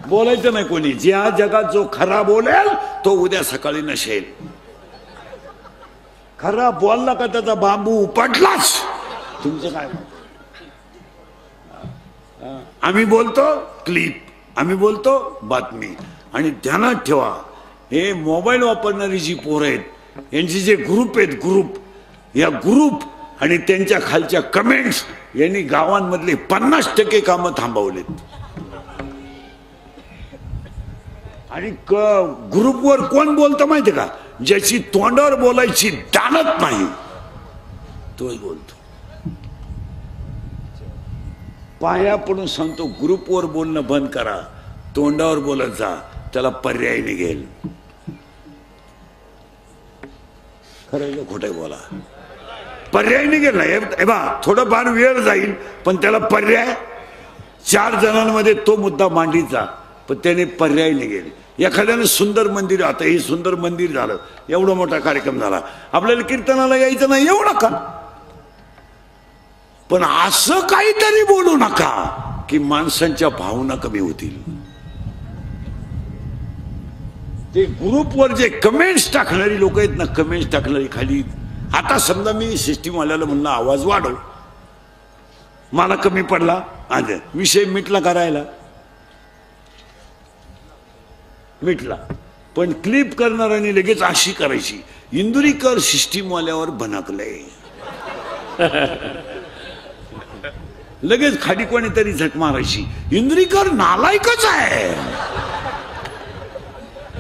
बोलायचं नाही कोणी. ज्या जगात जो खरा बोलेल तो उद्या सकाळी नसेल. खरा बोलला का त्याचा बांबू उपटलाच. तुमचं काय मत? आम्ही बोलतो क्लिप, आम्ही बोलतो बातमी. आणि ध्यानात ठेवा, हे मोबाईल वापरणारी जी पोरं आहेत यांचे जे ग्रुप आहेत, ग्रुप, या ग्रुप आणि त्यांच्या खालच्या कमेंट्स यांनी गावांमधले 50% कामं थांबवलेत. आणि ग्रुपवर कोण बोलतं माहिती का? ज्याची तोंडावर बोलायची दानत नाही तोच बोलतो. पाया पडून सांगतो, ग्रुपवर बोलणं बंद करा. तोंडावर बोलत जा, त्याला पर्याय निघेल. खरं खोटं बोला, पर्याय निघेल ना. हे बा, थोडंफार वेळ जाईल पण त्याला पर्याय. 4 जणांमध्ये तो मुद्दा मांडीचा पण त्याने पर्याय निघेल. एखाद्याने सुंदर मंदिर, आता हे सुंदर मंदिर झालं, एवढा मोठा कार्यक्रम झाला, आपल्याला कीर्तनाला यायचं नाही येऊ नका, पण असं काहीतरी बोलू नका की माणसांच्या भावना कमी होतील. ते ग्रुपवर जे कमेंट्स टाकणारी लोक आहेत ना, कमेंट्स टाकणारी खाली, आता समजा मी सिस्टीमवाल्याला म्हणलं आवाज वाढव, मला कमी पडला, आज विषय मिटला, करायला मिटला, पण क्लिप करणाऱ्याने लगेच अशी करायची, इंदुरीकर सिस्टीमवाल्यावर भनकलंय, लगेच खाली कोणीतरी झक मारायची, इंदुरीकर नालायकच आहे,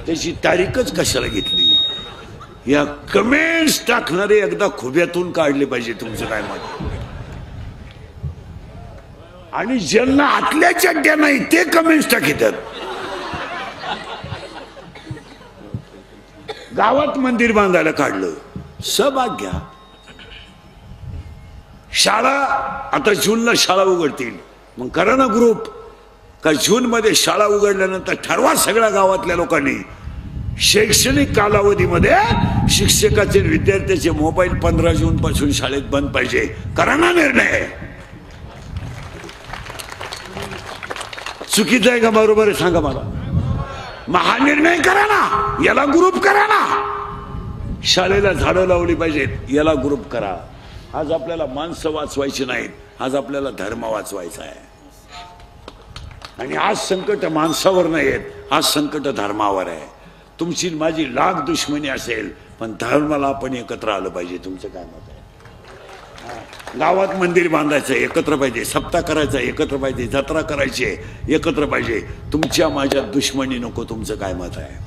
त्याची तारीखच कशाला घेतली. या कमेंट्स टाकणारे एकदा खुब्यातून काढले पाहिजे, तुमचं काय मत. आणि ज्यांना आतल्या चड्ड्या नाही ते कमेंट्स टाकतात. गावात मंदिर बांधायला काढलं, सहभाग घ्या. शाळा, आता जूनला शाळा उघडतील, मग करा ना ग्रुप, का जून मध्ये शाळा उघडल्यानंतर ठरवा सगळ्या गावातल्या लोकांनी, शैक्षणिक कालावधीमध्ये शिक्षकाचे विद्यार्थ्याचे मोबाईल 15 जून पासून शाळेत बंद पाहिजे, करा ना निर्णय. चुकीचा आहे का बरोबर आहे सांगा मला. महानिर्णय करा ना, याला ग्रुप करा ना. शाळेला झाडं लावली पाहिजेत, याला ग्रुप करा. आज आपल्याला माणसं वाचवायची नाहीत, आज आपल्याला धर्म वाचवायचा आहे. आणि आज संकट माणसावर नाही आहेत, आज संकट धर्मावर आहे. तुमची माझी लाख दुश्मनी असेल, पण धर्माला आपण एकत्र आलं पाहिजे. तुमचं काय मत आहे. गावात मंदिर बांधायचं एकत्र पाहिजे, सप्ताह करायचा एकत्र पाहिजे, जत्रा करायची एकत्र पाहिजे. तुमच्या माझ्या दुश्मनी नको. तुमचं काय मत आहे.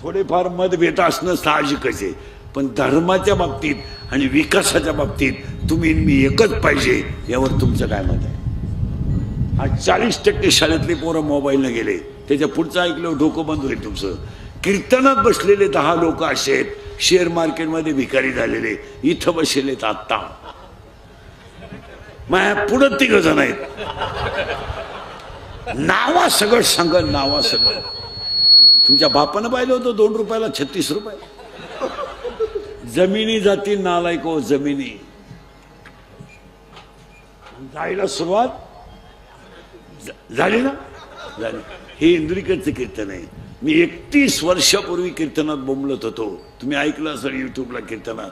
थोडेफार मतभेद असणं साहजिकच आहे, पण धर्माच्या बाबतीत आणि विकासाच्या बाबतीत तुम्ही मी एकच पाहिजे, यावर तुमचं काय मत आहे. आज 40% शाळेतले पोरं मोबाईलनं गेले, त्याच्या पुढचं ऐकलं डोकं बंद होईल तुमचं. कीर्तनात बसलेले 10 लोक असे आहेत, शेअर मार्केटमध्ये भिकारी झालेले, इथं बसलेत आत्ता. माझ्या पुढं 3 जण आहेत. नावा सगळं सांगा, नावा सगळं. तुमच्या बापानं पाहिलं होतं 2 रुपयाला 36 रुपये. जमिनी जातील नालायक हो, जमिनी जायला सुरुवात झाली ना, झाली. हे इंदुरीकरचं कीर्तन आहे. मी 31 वर्षापूर्वी कीर्तनात बोंबलत होतो. तुम्ही ऐकलं असेल युट्यूबला कीर्तनात.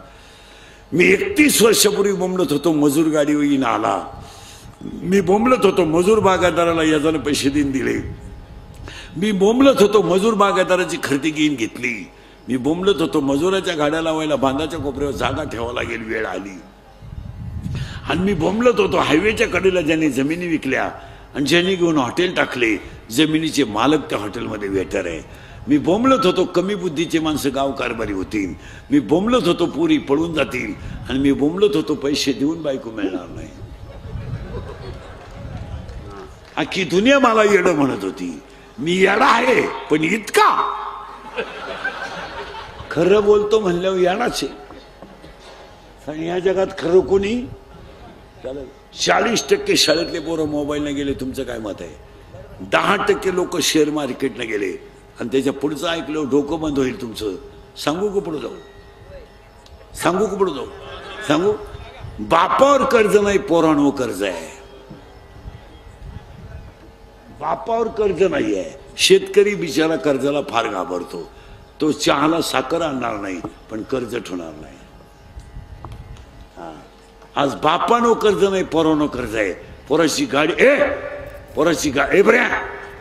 मी 31 वर्षापूर्वी बोंबलत होतो, मजूर गाडी येईन आला. मी बोंबलत होतो, मजूर बागायतदाराला याजाने पैसे देऊन दिले. मी बोंबलत होतो, मजूर बागायतदाराची खरेदी घेऊन घेतली. मी बोंबलत होतो, मजुराच्या गाड्या लावायला बांधाच्या कोपऱ्यावर जागा ठेवायला गेली, वेळ आली. आणि मी बोंबलत होतो, हायवेच्या कडेला ज्यांनी जमिनी विकल्या आणि ज्यांनी घेऊन हॉटेल टाकले, जमिनीचे मालक त्या हॉटेलमध्ये वेटर आहे. मी बोंबलत होतो, कमी बुद्धीचे माणसं गाव कारभारी होतील. मी बोंबलत होतो, पुरी पळून जातील. आणि मी बोंबलत होतो, पैसे देऊन बायको मिळणार नाही. अख्खी दुनिया मला येडं म्हणत होती. मी येडा आहे, पण इतका खरं बोलतो म्हणल्यावर येडाच आहे. आणि या जगात खरं कोणी. 40% शाळेतले पोरं मोबाईलने गेले. तुमचं काय मत आहे. 10% लोक शेअर मार्केटने गेले. आणि त्याच्या पुढचं ऐकलं डोकं बंद होईल तुमचं. सांगू का पुढे जाऊ, सांगू का पुढे जाऊ, सांगू. बापावर कर्ज नाही, पोरांवर कर्ज आहे. बापावर कर्ज नाही आहे. शेतकरी बिचारा कर्जाला फार घाबरतो. तो चहाला साखर आणणार नाही, पण कर्ज ठेवणार नाही. आज बापानो कर्ज नाही, पोरानो कर्ज आहे. पोराची गाडी पोराची बऱ्या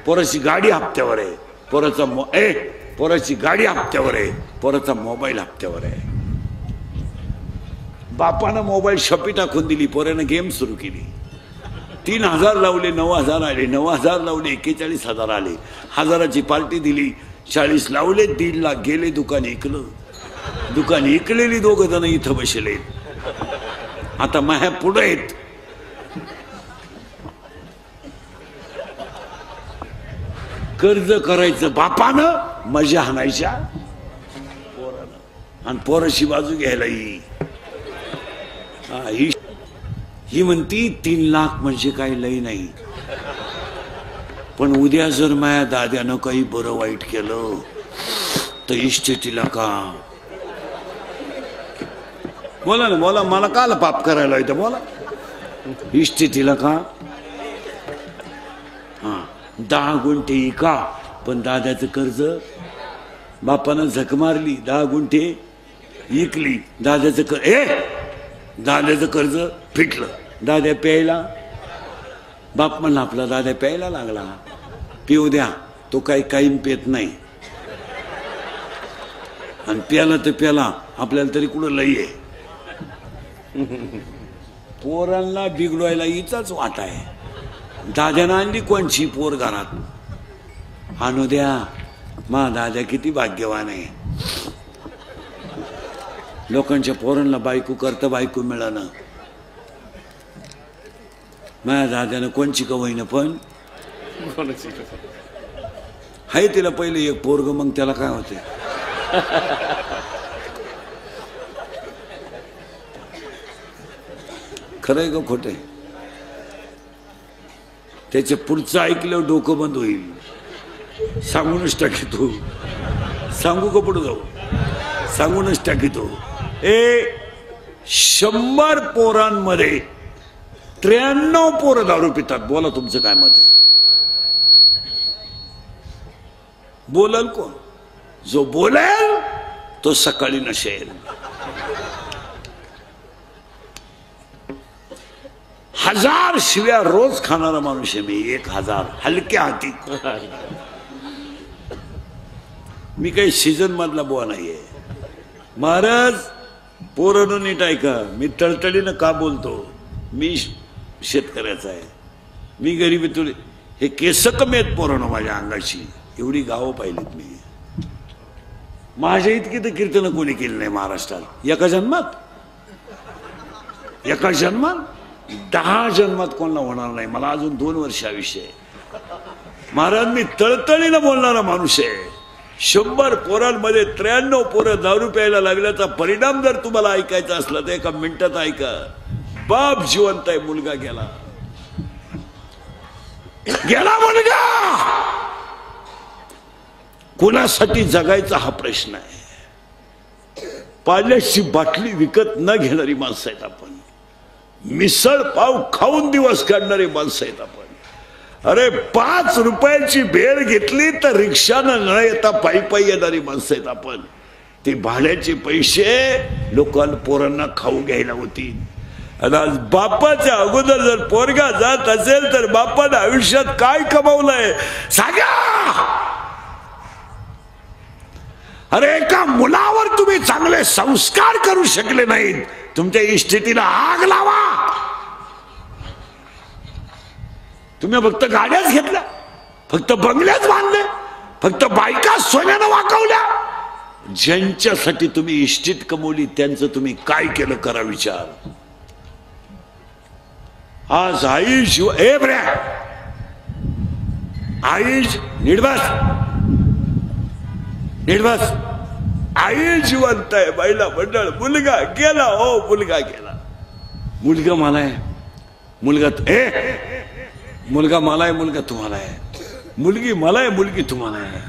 पोराची गाडी हप्त्यावर आहे. पोराची गाडी हप्त्यावर आहे. पोराचा मोबाईल हप्त्यावर आहे. बापानं मोबाईल शॉपी टाकून दिली, पोरानं गेम सुरू केली. 3000 लावले, 9000 आले. 9000 लावले, 41,000 आले. 1000ची पार्टी दिली. 40 लावले, 1.5 लाख गेले. दुकान ऐकलं. दुकान ऐकलेली 2 जण इथं बसले. आता माझ्या पुढे आहेत. कर्ज करायचं बापानं, मजा हाणायच्या पोरानं. आणि पोराची बाजू घ्यायला ही म्हणती 3 लाख म्हणजे काही लई नाही. पण उद्या जर माझ्या दाद्यानं काही बरं वाईट केलं तर इस्टेटीला का? बोला ना, बोला. मला काल पाप करायला येतं, बोला. इस्टेटीला का? हा, 10 गुंठे इका, पण दाद्याचं कर्ज बापानं झक मारली, 10 गुंठे इकली, दाद्याचं कर्ज फिटलं. दाद्या प्यायला, बाप म्हणला आपला दाद्या प्यायला लागला, पिऊ द्या. तो काही कायम पेत नाही, आणि प्याला तर प्याला, आपल्याला तरी कुठं लई आहे. पोरांना बिघडवायला हिचाच वाट आहे. दाद्यानं आणली कोणची पोर घरात, आणू द्या. मा दाद्या किती भाग्यवान आहे. लोकांच्या पोरांना बायको करता बायको मिळालं. माझ्या दाद्यानं कोणची कवईनं पण हाय तिला पहिले एक पोरग, मग त्याला काय होते. खरंय का खोटंय? त्याचे पुढचं ऐकलं डोकं बंद होईल. सांगूनच टाकीतो, सांगू का पुढे जाऊ? सांगूनच टाकीतो. 100 पोरांमध्ये 93 पोरं दारू पितात. बोला तुमचं काय मत आहे? बोलल कोण? जो बोलेल तो सकाळी नशेल. 1000 शिव्या रोज खाणारा माणूस आहे मी. 1000 हलक्या हाती. मी काही सीझन मधला बुवा नाहीये. महाराज पोरांनो नीट ऐका, मी तळतळीनं का बोलतो? मी शेतकऱ्याचा आहे, मी गरीबी तुले. हे केस कमी आहेत पोरांनो माझ्या अंगाची. एवढी गावं पाहिलीत मी. माझ्या इतकी तर कीर्तन कोणी केली नाही महाराष्ट्रात. एका जन्मात 10 जन्मात कोणाला होणार नाही. मला अजून 2 वर्ष आयुष्य आहे. महाराज मी तळतळीनं बोलणारा माणूस आहे. 100 पोरांमध्ये 93 पोरं दारू प्यायला लागल्याचा परिणाम जर तुम्हाला ऐकायचा असला तर एका मिनिटात ऐका. बाप जिवंत आहे, मुलगा गेला. मुलगा. कोणासाठी जगायचा हा प्रश्न आहे. पाण्याची बाटली विकत न घेणारी माणसं आहेत आपण. मिसळ पाव खाऊन दिवस काढणारी माणसं आहेत आपण. अरे 5 रुपयाची भेळ घेतली तर रिक्षानं न येता पायी पायी येणारी माणसं आहेत आपण. ते भाड्याचे पैसे लोकांना पोरांना खाऊ घ्यायला होती. आणि आज बापाच्या अगोदर जर पोरगा जात असेल तर बापानं आयुष्यात काय कमावलंय सांगा. अरे एका मुलावर तुम्ही चांगले संस्कार करू शकले नाहीत, तुमच्या इस्टेटीला आग लावा. तुम्ही फक्त गाड्याच घेतल्या, फक्त बंगल्याच बांधले, फक्त बायका सोन्यानं वाकवल्या. ज्यांच्यासाठी तुम्ही इस्टेट कमवली त्यांचं तुम्ही काय केलं करा विचार. आज आई शिव आई निर्वास आई जिवंत आहे. महिला मंडळ. मुलगा गेला, हो मुलगा गेला. मुलगा मला आहे, मुलगा मुलगा मला आहे, मुलगा तुम्हाला आहे. मुलगी मला आहे, मुलगी तुम्हाला आहे.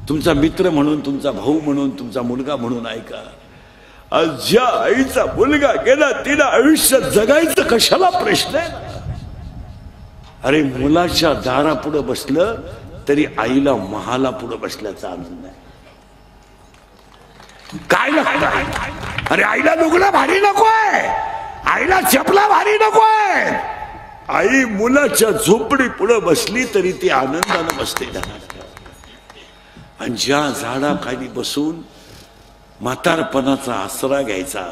तुमचा मित्र म्हणून, तुमचा भाऊ म्हणून, तुमचा मुलगा म्हणून ऐका. आज ज्या आईचा मुलगा गेला तिला आयुष्य जगायचं कशाला प्रश्न आहे. अरे मुलाच्या दारापुढे बसलं तरी आईला महाला पुढे बसल्याचा आनंद आहे. काय लागतं? अरे आईला लुगडा भारी नकोय, आईला चपला भारी नकोय. आई मुलाच्या झोपडी पुढे बसली तरी ती आनंदानं बसते. आणि ज्या झाडाखाली बसून म्हातारपणाचा आसरा घ्यायचा,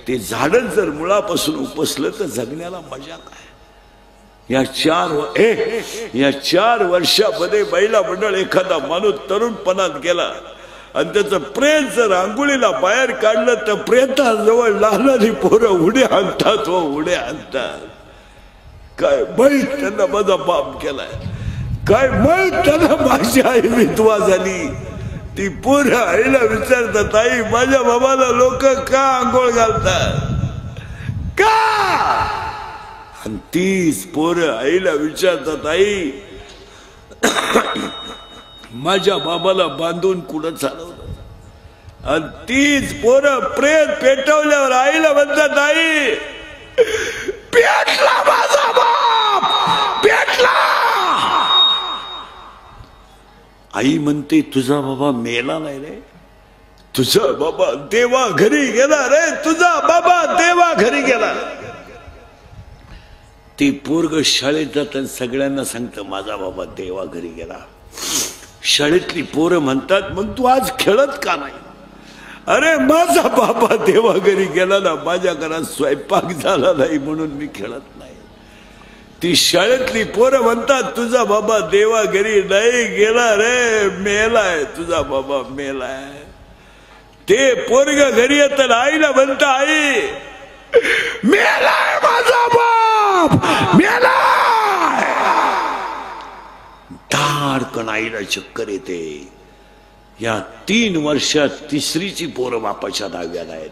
ते झाडच जर मुळापासून उपसलं तर जगण्याला मजा काय. या 4 वर्षामध्ये महिला मंडळ एखादा माणूस तरुणपणात गेला आणि त्याचं प्रेत जर आंघोळीला बाहेर काढलं तर प्रेताजवळ लहानारी पोरं उड्या आणतात, हो उड्या आणतात. काय माहित त्यांना माझा बाप केलाय, काय माहित त्यांना माझी आई विधवा झाली. ती पोरं आईला विचारतात, आई माझ्या बाबाला लोक का आंघोळ घालतात का. आणि तीच पोरं आईला विचारतात, आई माझ्या बाबाला बांधून कुठं चालवलं आणि तीच पोरं प्रेत पेटवल्यावर आईला म्हणतात आई पेटला माझा बाप पेटला. आई म्हणते तुझा बाबा मेला नाही रे, तुझा बाबा देवा घरी गेला रे, तुझा बाबा देवा घरी गेला. ती पोरग शाळेत जाताना सगळ्यांना सांगतं माझा बाबा देवा घरी गेला. शाळेतली पोरं म्हणतात मग तू आज खेळत का नाही? अरे माझा बाबा देवा घरी गेला ना, माझ्या घरात स्वयंपाक झाला नाही म्हणून मी खेळत नाही. ती शाळेतली पोरं म्हणतात तुझा बाबा देवा घरी नाही गेला रे, मेलाय, तुझा बाबा मेलाय. ते पोरग घरी येत आईला म्हणत आई मेलाय माझा बाप मेलाय. धाडकन आईला चक्कर येते. या 3 वर्षात तिसरीची पोरं बापाच्या दहाव्याला आहेत.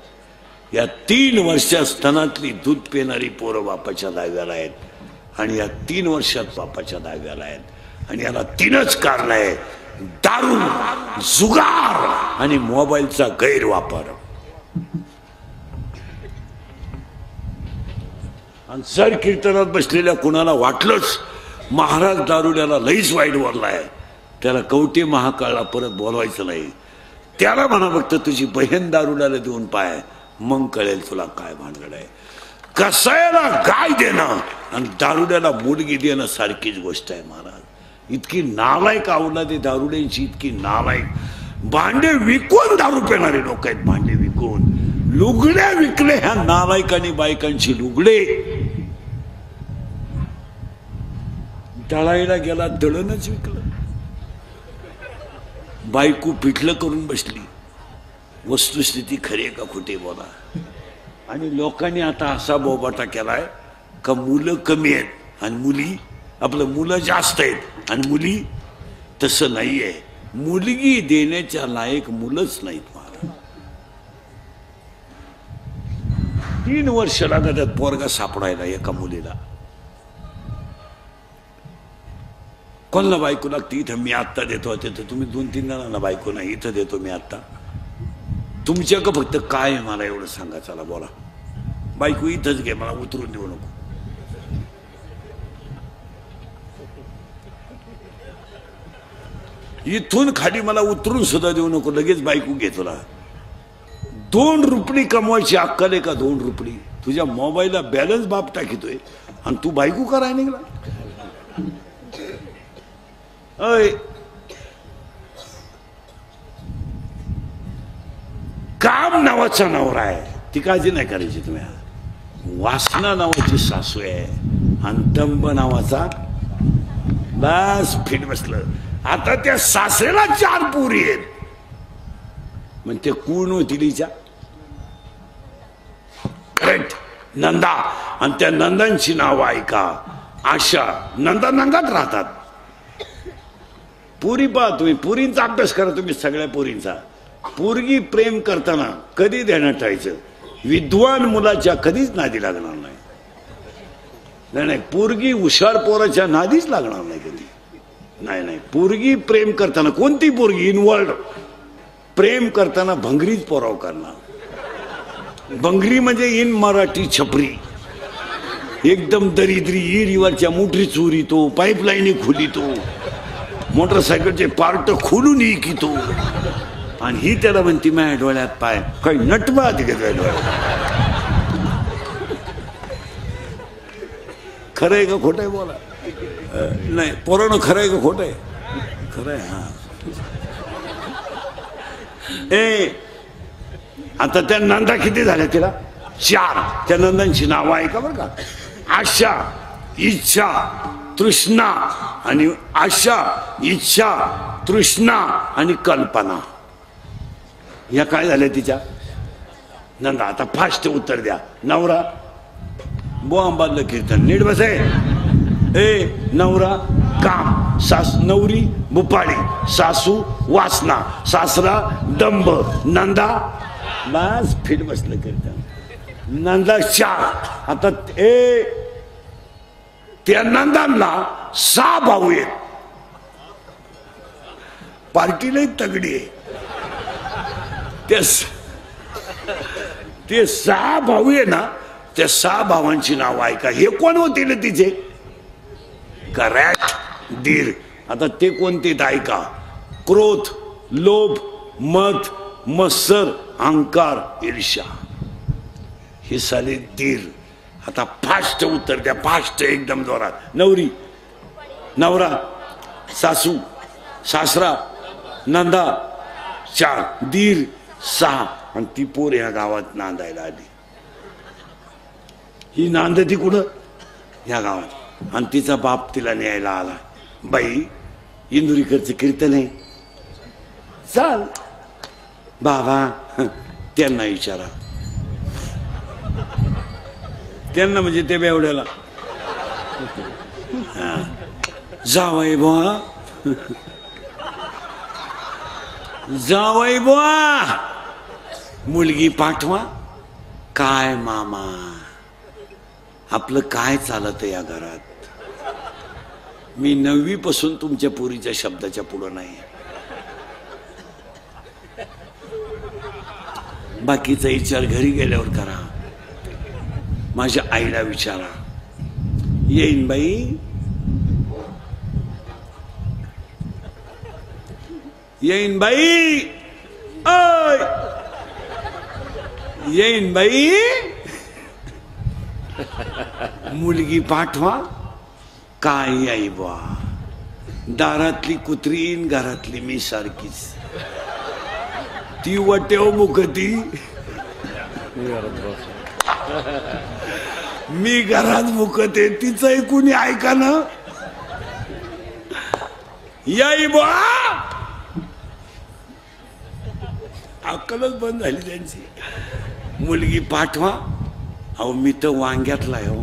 या 3 वर्षात स्तनातली दूध पिणारी पोरं बापाच्या दहाव्याला आहेत. आणि या 3 वर्षात बापाच्या दहाव्याला आहेत. आणि याला 3च कारण आहे, दारू, जुगार आणि मोबाईलचा गैरवापर. आणि जर कीर्तनात बसलेल्या कुणाला वाटलंच महाराज दारुड्याला लईच वाईट बोललाय, त्याला कवटे महाकाळला परत बोलवायचं नाही. त्याला म्हणा फक्त तुझी बहीण दारुड्याला देऊन पाय, मग कळेल तुला काय भानगड आहे. कसायला गाय देणं आणि दारुड्याला मुलगी देणं सारखीच गोष्ट आहे महाराज. इतकी नालायक अवलादे दारुड्यांची, इतकी नालायक. भांडे विकून दारू पिणारे लोक आहेत, भांडे विकून. लुगड्या विकले ह्या नालायकांनी बायकांची लुगडे. दळायला गेला दळणच विकलं. बायको पिठलं करून बसली. वस्तुस्थिती खरी आहे का खोटी बोला. आणि लोकांनी आता असा बोबाटा केलाय का मुलं कमी आहेत आणि मुली, आपलं मुलं जास्त आहेत आणि मुली. तसं नाहीये. मुलगी देण्याच्या लायक मुलंच नाहीत महाराज. 3 वर्ष लागतात पोरगा सापडायला एका मुलीला. कोणाला बायको लागते? इथं मी आत्ता देतो. तिथं तुम्ही 2-3 जणांना बायको नाही, इथं देतो मी आत्ता. तुमच्या का फक्त काय मला एवढं सांगा, चला बोला. बायको इथंच घे, मला उतरून देऊ नको. इथून खाली मला उतरून सुद्धा देऊ नको, लगेच बायको घे तुला. 2 रुपये कमवायची अक्कल आहे का? 2 रुपये तुझ्या मोबाईलला बॅलन्स बाप टाकितोय आणि तू बायको कराय निघला. अय काम नावाचा नवरा आहे, ती काळजी नाही करायची तुम्ही. वासना नावाची सासू आहे आणि दंब नावाचा बस फिट बसलं. आता त्या सासऱ्याला 4 पोरी आहेत. मग ते कोण होती तिच्या? करेक्ट, नंदा. आणि त्या नंदांची नाव ऐका. आशा. नंदा नंदात राहतात. पुरी पहा तुम्ही, पुरींचा अभ्यास करा तुम्ही, सगळ्या पुरींचा. पोरगी प्रेम करताना कधी ध्यानात ठेवायचं, विद्वान मुलाच्या कधीच नादी लागणार नाही. नाही, पोरगी हुशार पोराच्या नादीच लागणार नाही कधी. नाही, पोरगी प्रेम करताना, कोणती पोरगी इनवर्ल्ड प्रेम करताना भंगरीच पोराव करणार. भंगरी म्हणजे इन मराठी छपरी. एकदम दरिद्री. इरीवरच्या मोटरी चोरीतो, पाईपलाईनी खोलितो, मोटरसायकलचे पार्ट खोलून इकितो. आणि ही त्याला म्हणती माझ्या डोळ्यात पाय. काही नटवा तिथे डोळ्यात. खरं आहे का खोटं आहे बोला. नाही पोरानं खरं आहे का खोटं आहे? खरं आहे. हा आता त्या नंदा किती झाल्या तिला? 4. त्या नंदांची नावं आहे का बरं का? आशा, इच्छा, तृष्णा आणि आशा, इच्छा, तृष्णा आणि कल्पना. या काय झाल्या तिच्या नंदा? आता फास्ट उत्तर द्या. नवरा बोंबादलं कीर्तन नीट बसे. नवरा काम, नवरी बुपाळी, सासू वासना, सासरा दंभ, नंदा बस फिट बसलं कीर्तन. नंदा 4. आता त्या नंदांना 6 भाऊ आहेत. पार्टीलाही तगडी आहे. ते 6 भाऊ आहे ना, त्या 6 भावांची नाव ऐका. हे कोण होते ना तिचे? करेक्ट, धीर. आता ते कोणते ऐका? क्रोध, लोभ, मद, मत्सर, अहंकार, ईर्ष्या. हे साले धीर. आता फास्ट उत्तर द्या, फास्ट एकदम जोरात. नवरा, सासू, सासरा, नंदा 4, धीर 6, आणि ती पोर ह्या गावात नांदायला आली. ही नांदती कुठं? ह्या गावात. आणि तिचा बाप तिला न्यायला आला. बाई, इंदुरीकरचं कीर्तन आहे, चाल. बाबा, त्यांना विचारा. त्यांना म्हणजे ते बेवड्याला. जावई बुवा, जावई बुवा, मुलगी पाठवा. काय मामा, आपलं काय चालत या घरात? मी 9वी पासून तुमच्या पोरीच्या शब्दाच्या पुढं नाही. बाकीचा विचार घरी गेल्यावर करा. माझ्या आईला विचारा. येईन बाई, येईन बाई, ओय येईन बाई, मुलगी पाठवा. काय आई बा, दारातली कुत्रीन, घरातली मी सारखीच. ती वटेव मुकती, मी घरात मुकते. तिचं ऐकून ऐका ना. याई बा, अक्कलच बंद झाली त्यांची. मुलगी पाठवा. अहो, मी तर वांग्यातला आहे हो.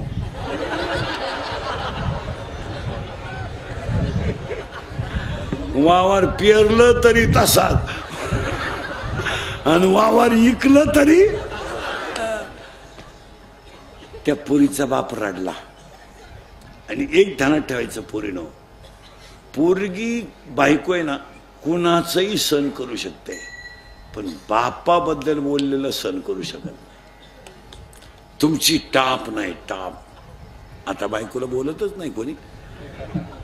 वावर पेरलं तरी तसाच, आणि वावर इकलं तरी. त्या पोरीचा बाप रडला. आणि एक ध्यानात ठेवायचं, पोरीनो, पोरगी बायको आहे ना, कुणाचंही सण करू शकते, पण बापाबद्दल बोललेलं सण करू शकत नाही. तुमची टाप नाही, टाप. आता बायकोला बोलतच नाही कोणी.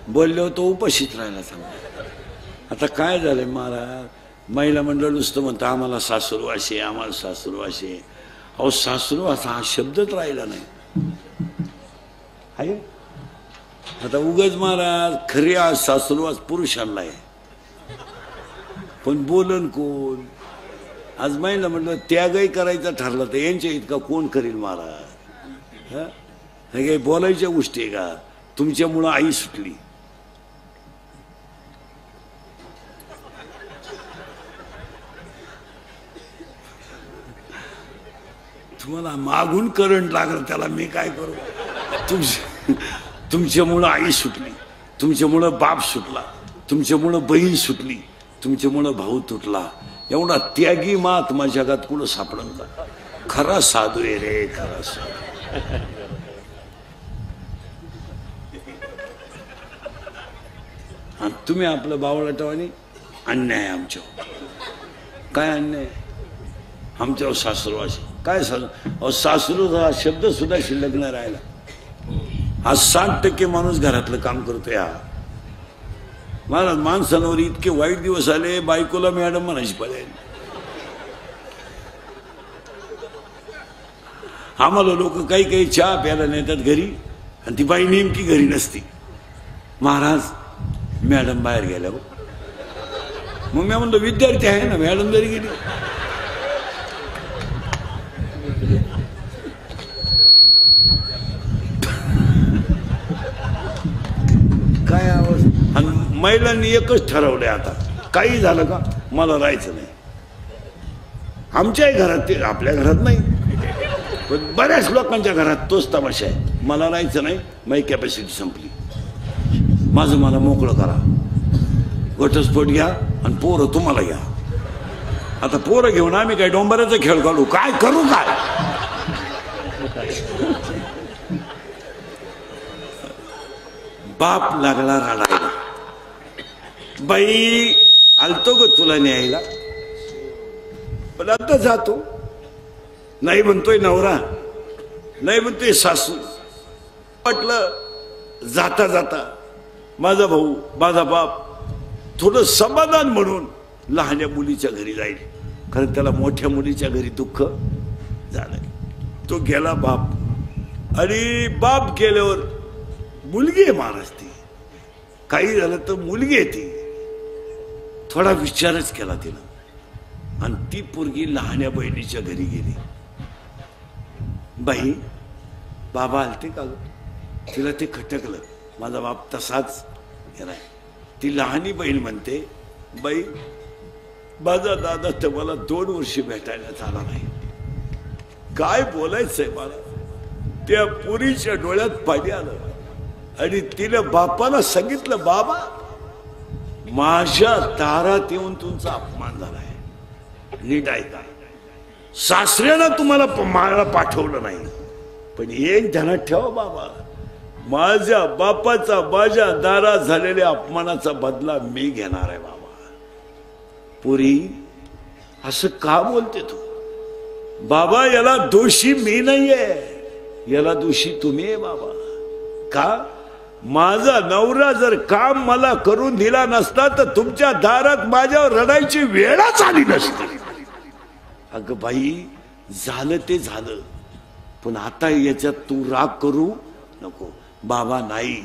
बोलल्यावर तो उपाशीच राहायला सांगा. आता काय झालंय महाराज, महिला मंडळ नुसतं म्हणतं आम्हाला सासूरवाशी, आम्हाला सासूरवाशी. अहो, सासूरवास हा शब्दच राहिला नाही. आहे आता उगाच महाराज, खरे आज सासूरवास पुरुषांना आहे, पण बोलन कोण? आज महिला मंडळ त्यागही करायचं ठरलं तर यांच्या इतका कोण करील महाराज? हे काही बोलायच्या गोष्टी आहे का? तुमच्यामुळं आई सुटली. तुम्हाला मागून करंट लागलं, त्याला मी काय करू? तुमच्यामुळं आई सुटली, तुमच्यामुळं बाप सुटला, तुमच्यामुळं बहीण सुटली, तुमच्यामुळं भाऊ तुटला. एवढा त्यागी महात्मा जगात कुठं सापडल का? खरा साधू आहे रे, खरा साधू. आणि तुम्ही आपलं बावळाटवानी. अन्याय आमच्यावर. काय अन्याय? आमच्यावर सासरवाशी. काय सासरू हा शब्द सुद्धा शिल्लक नाही राहिला. आज 60% माणूस घरातलं काम करतोय. हा महाराज, माणसांवर इतके वाईट दिवस आले, बायकोला मॅडम म्हणायची पडेल. आम्हाला लोक काही काही चहा प्यायला नेतात घरी, आणि ती बाई नेमकी घरी नसती. महाराज, मॅडम बाहेर गेल्या. मग मी म्हणतो विद्यार्थी आहे ना, मॅडम जरी गेली. काय आवाज. आणि महिलांनी एकच ठरवलंय, आता काही झालं का मला राहायचं नाही. आमच्याही घरात, ते आपल्या घरात नाही, पण बऱ्याच लोकांच्या घरात तोच तमाशा आहे. मला राहायचं नाही, माझी कॅपॅसिटी संपली, माझं मला मोकळं करा. घटस्फोट घ्या आणि पोरं तुम्हाला घ्या. आता पोरं घेऊन आम्ही काय डोंबऱ्याचा खेळ काढू? काय करू? काय बाप लागला रडायला. बाई, आलतो ग तुला न्यायला, पण आता जातो. नाही म्हणतोय नवरा, नाही म्हणतोय सासू. म्हटलं जाता जाता माझा भाऊ, माझा बाप थोडं समाधान म्हणून लहान्या मुलीच्या घरी जाईल, कारण त्याला मोठ्या मुलीच्या घरी दुःख झालंय. तो गेला बाप, आणि बाप गेल्यावर मुलगी आहे महाराज. ती काही झालं तर मुलगी आहे. ती थोडा विचारच केला तिला, आणि ती पोरगी लहान्या बहिणीच्या घरी गेली. बाई बाबा आलते का ग? तिला ते खटकलं, माझा बाप तसाच गेलाय. ती लहानी बहीण म्हणते, बाई माझा दादा तर मला 2 वर्ष भेटायला झाला नाही. काय बोलायचंय मला. त्या पुरीच्या डोळ्यात पाणी आलं, आणि तिने बापाला सांगितलं, बाबा माझ्या दारात येऊन तुमचा अपमान झालाय. नीट ऐका, सासऱ्यानं तुम्हाला मला पाठवलं नाही, पण एक ध्यानात ठेवा बाबा, माझ्या बापाचा माझ्या दारात झालेल्या अपमानाचा बदला मी घेणार आहे बाबा. पुरी असं का बोलते तू? बाबा याला दोषी मी नाहीये, याला दोषी तुम्ही आहे बाबा. का? माझा नवरा जर काम मला करून दिला नसता तर तुमच्या दारात माझ्यावर रडायची वेळच आली नसती. अगं बाई झालं ते झालं, पण आता याच्यात तू राग करू नको. बाबा नाही,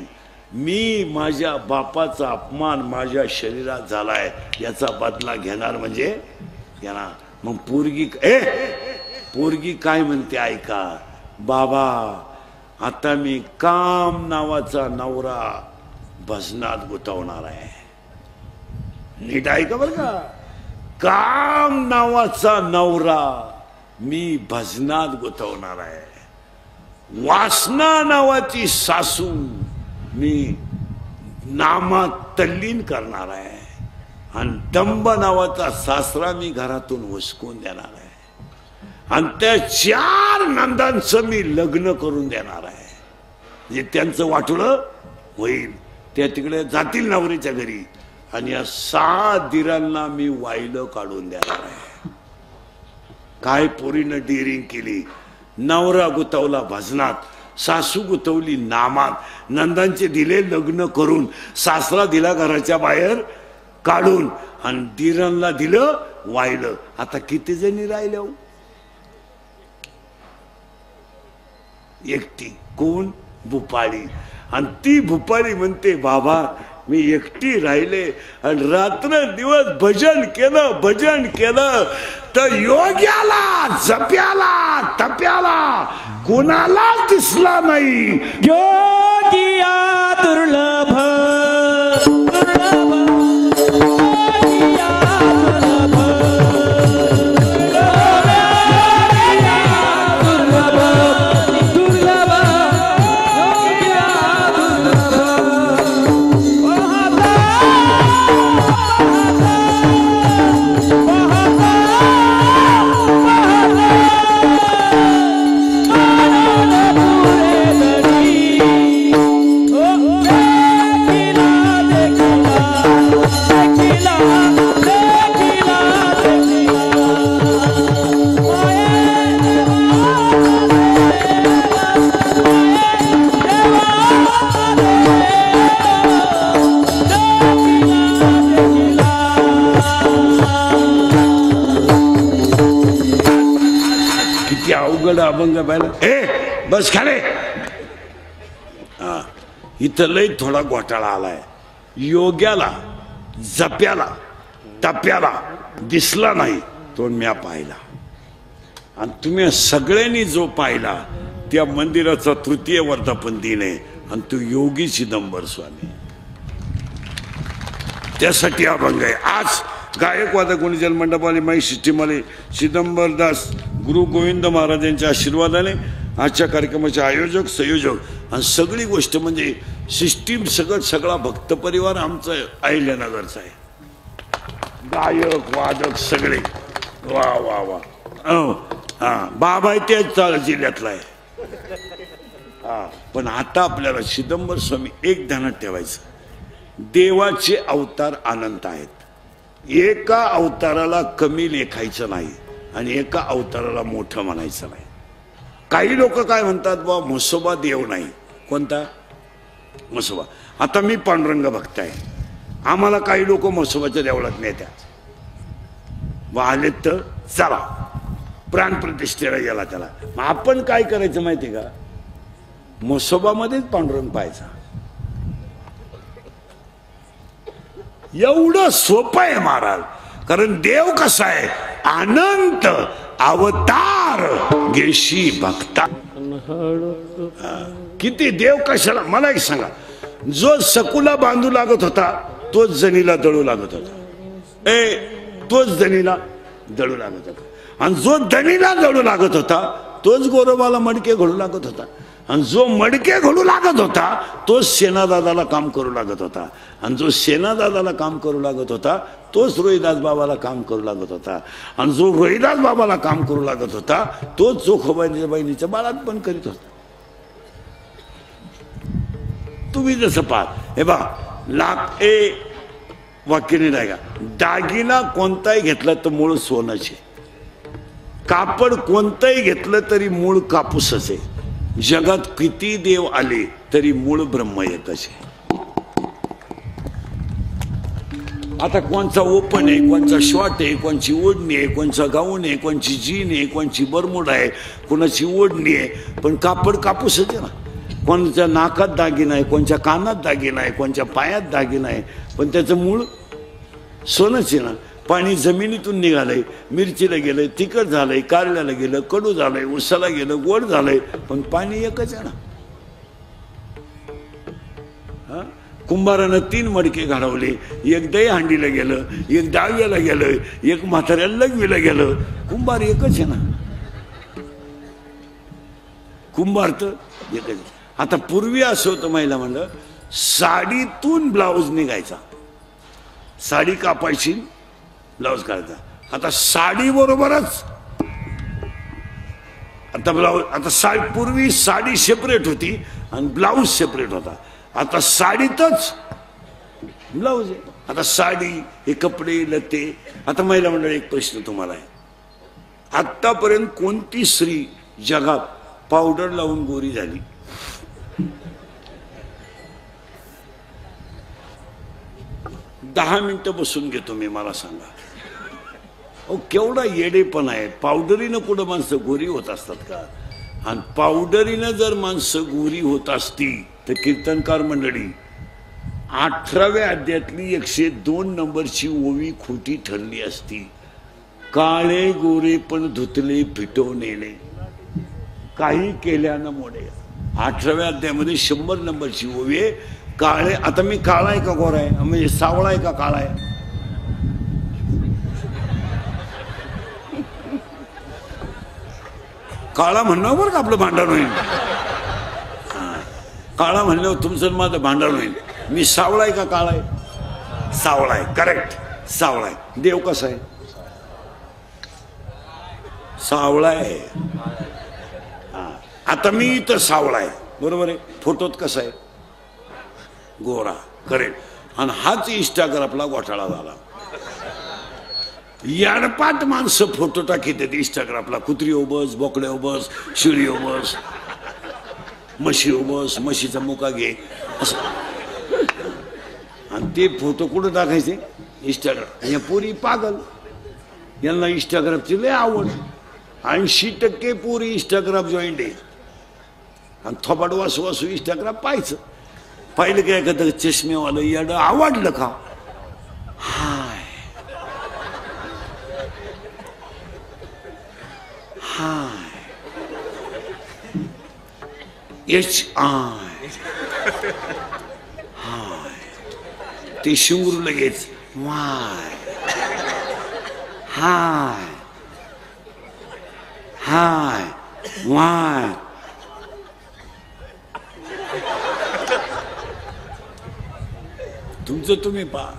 मी माझ्या बापाचा अपमान माझ्या शरीरात झालाय, याचा बदला घेणार म्हणजे घेणार. मग पोरगी काय म्हणते ऐका, बाबा आता मी काम नावाचा नवरा भजनात गुंतवणार आहे. नीट ऐका बरं का, काम नावाचा नवरा मी भजनात गुंतवणार आहे. वासना नावाची सासू मी नामात तल्लीन करणार आहे, आणि दंब नावाचा सासरा मी घरातून हुसकून देणार आहे, आणि त्या 4 नंदांचं मी लग्न करून देणार आहे. म्हणजे त्यांचं वाटोळं होईल, त्या तिकडे जातील नवरीच्या घरी, आणि या 6 दिरांना मी वाईलं काढून देणार आहे. काय पोरीनं डिरिंग केली. नवरा गुतवला भजनात, सासू गुतवली नामात, नंदांचे दिले लग्न करून, सासरा दिला घराच्या बाहेर काढून, आणि दिरांना दिलं वाईलं. आता किती जणी राहिल्या? एकटी. कोण? भुपाळी. आणि ती भुपाळी म्हणते, बाबा मी एकटी राहिले, आणि रात्र दिवस भजन केलं तर योग्याला जप्याला तप्याला कुणाला दिसला नाही. योगिया दुर्लभ अभंग पाहिला. बस खाले. इथं लय थोडा घोटाळा आलाय. योग्याला जप्याला टप्याला दिसला नाही तो म्या पाहिला, आणि तुम्ही सगळ्यांनी जो पाहिला त्या मंदिराचा 3य वर्धापन दिन आहे, आणि तो योगी चिदंबर स्वामी. त्यासाठी अभंग आहे. आज गायकवाद गुणजन मंडपाले माई सिस्टीमाले चिदंबरदास गुरु गोविंद महाराजांच्या आशीर्वादाने आजच्या कार्यक्रमाचे आयोजक संयोजक आणि सगळी गोष्ट म्हणजे सिस्टीम सगळा भक्त परिवार आमचा अहिल्यानगरचा आहे. गायक वादक सगळे वा वा वा. हा बाबा आहे त्याच जिल्ह्यातला आहे. हा पण आता आपल्याला चिदंबर स्वामी एक ध्यानात ठेवायचं, देवाचे अवतार अनंत आहेत. एका अवताराला कमी लेखायचं नाही आणि एका अवताराला मोठं म्हणायचं नाही. काही लोक काय म्हणतात, बा म्हसोबा देव नाही. कोणता म्हसोबा? आता मी पांडुरंग भक्त आहे, आम्हाला काही लोक म्हसोबाच्या देवळात नेत्यात. व आले तर चला प्राणप्रतिष्ठेला गेला त्याला. मग आपण काय करायचं माहिती का, म्हसोबामध्येच पांडुरंग पाहायचा. एवढं सोपं आहे महाराज. कारण देव कसा आहे, अनंत अवतार घेशी भक्ता. किती देव कशाला, मला एक सांगा, जो सकुला बांधू लागत होता तोच जनीला दळू लागत होता. तोच जनीला दळू लागत होता. आणि जो दनीला दळू लागत होता तोच गोरोबाला मडके घडू लागत होता. आणि जो मडके घडू लागत होता तोच सेनादादाला काम करू लागत होता. आणि जो सेनादादाला काम करू लागत होता तोच रोहिदास बाबाला काम करू लागत होता. आणि जो रोहिदास बाबाला काम करू लागत होता तोच जोखोबाईच्या बहिणीच्या बाळात पण करीत होता. तुम्ही जसं पाहा, हे बा लाख वाक्य नाही का, दागिना कोणताही घेतला तर मूळ सोनच आहे. कापड कोणतंही घेतलं तरी मूळ कापूसच आहे. जगात किती देव आले तरी मूळ ब्रह्म एकच आहे. आता कोणचा ओपन आहे, कोणचा शॉर्ट आहे, कोणची ओढणी आहे, कोणचा गाऊन आहे, कोणची जीन आहे, कोणची बरमुड आहे, कोणाची ओढणी आहे, पण कापड कापूसच आहे ना. कोणच्या नाकात दागिना आहे, कोणच्या कानात दागिना आहे, कोणच्या पायात दागिना आहे, पण त्याचं मूळ सोनच आहे ना. पाणी जमिनीतून निघालंय, मिरचीला गेलंय तिखट झालंय, कारल्याला गेलं कडू झालंय, उसाला गेलं गोड झालंय, पण पाणी एकच आहे ना. कुंभारानं 3 मडके घडवले, एक दही हांडीला गेलं, एक डाव्याला गेलं, एक म्हाताऱ्याला लघवीला गेलं. कुंभार एकच आहे ना. कुंभार तर एकच. आता पूर्वी असं होतं, महिला म्हणलं साडीतून ब्लाऊज निघायचा, साडी कापायची ब्लाऊज काढायचा. आता साडी बरोबरच आता ब्लाऊज. आता पूर्वी साडी सेपरेट होती आणि ब्लाऊज सेपरेट होता. आता साडीतच ब्लाऊज आहे. आता साडी हे कपडे लते. आता महिला मंडळ, एक प्रश्न तुम्हाला आहे, आतापर्यंत कोणती स्त्री जगात पावडर लावून गोरी झाली? दहा मिनिटं बसून घेतो मी, मला सांगा. केवढा येडेपण आहे. पावडरीनं कुठं माणसं गोरी होत असतात का? आणि पावडरीनं जर माणसं गोरी होत असती तर कीर्तनकार मंडळी 18व्या अध्यायातली 102 नंबरची ओवी खोटी ठरली असती. काळे गोरे पण धुतले फिटवलेले, काही केल्यानं मोडे. 18व्या अध्यायामध्ये 100 नंबरची ओवी आहे. काळे, आता मी काळा आहे का गोरा आहे, म्हणजे सावळा आहे का काळा आहे? काळा म्हणणं बरं का आपलं भांडण होईल. काळा म्हणल्यावर तुमचं माझं भांडण होईल. मी सावळा आहे का काळा आहे? सावळा आहे, करेक्ट, सावळा आहे. देव कसा आहे? सावळा आहे. आता मी इथं सावळा आहे, बरोबर आहे. फोटोत कसा आहे? गोरा, करेक्ट. आणि हाच इंस्टाग्रामला घोटाळा झाला. याडपाट माणसं फोटो टाकीत इंस्टाग्रामला. कुत्री बस, बोकड्या बस, शिळी बस, म्हशी बस, म्हशीचा मुका घे असं. आणि ते फोटो कुठं टाकायचे? इंस्टाग्राम. या पोरी पागल, यांना इंस्टाग्रामची लय आवड. 80% पोरी इंस्टाग्राम जॉईंट आहे. आणि थोबाड वासू वासू इंस्टाग्राम पाहायचं. पाहिलं काय एखादं चष्मेवालं याड आवडलं का? हाय हाय HI हाय. ते शिंगरू लगेच वाय हाय हाय वाय. तुमचं तुम्ही पहा,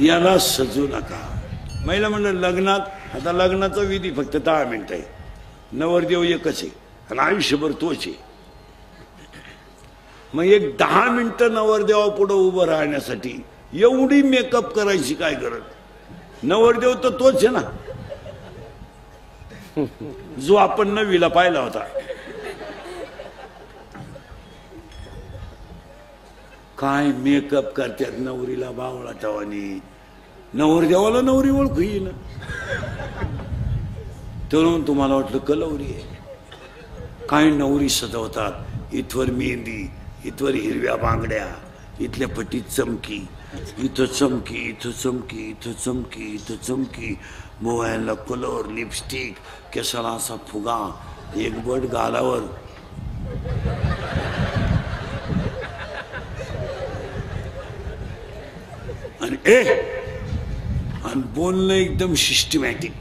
याला सजू नका. महिला म्हणलं लग्नात, आता लग्नाचा विधी फक्त 10 मिनिटं आहे. नवरदेव एकच आहे आणि आयुष्यभर तोच आहे. मग एक 10 मिनिटं नवरदेवा पुढं उभं राहण्यासाठी एवढी मेकअप करायची काय गरज? नवरदेव तर तोच आहे ना जो आपण नवीला पाहिला होता. काय मेकअप करतात नवरीला बावळा टवानी. नवरदेवाला नवरी ओळखू येईना तरुण तुम्हाला वाटलं कलवरी आहे. काय नवरी सजवतात. इथवर मेहंदी, इथवर हिरव्या बांगड्या, इथल्या पट्टीत चमकी, इथं चमकी, इथं चमकी, इथं चमकी, इथं चमकी, मोबाईलला कलर, लिपस्टिक, केसाला असा फुगा, एक बट गालावर. आणि बोलणं एकदम सिस्टमॅटिक,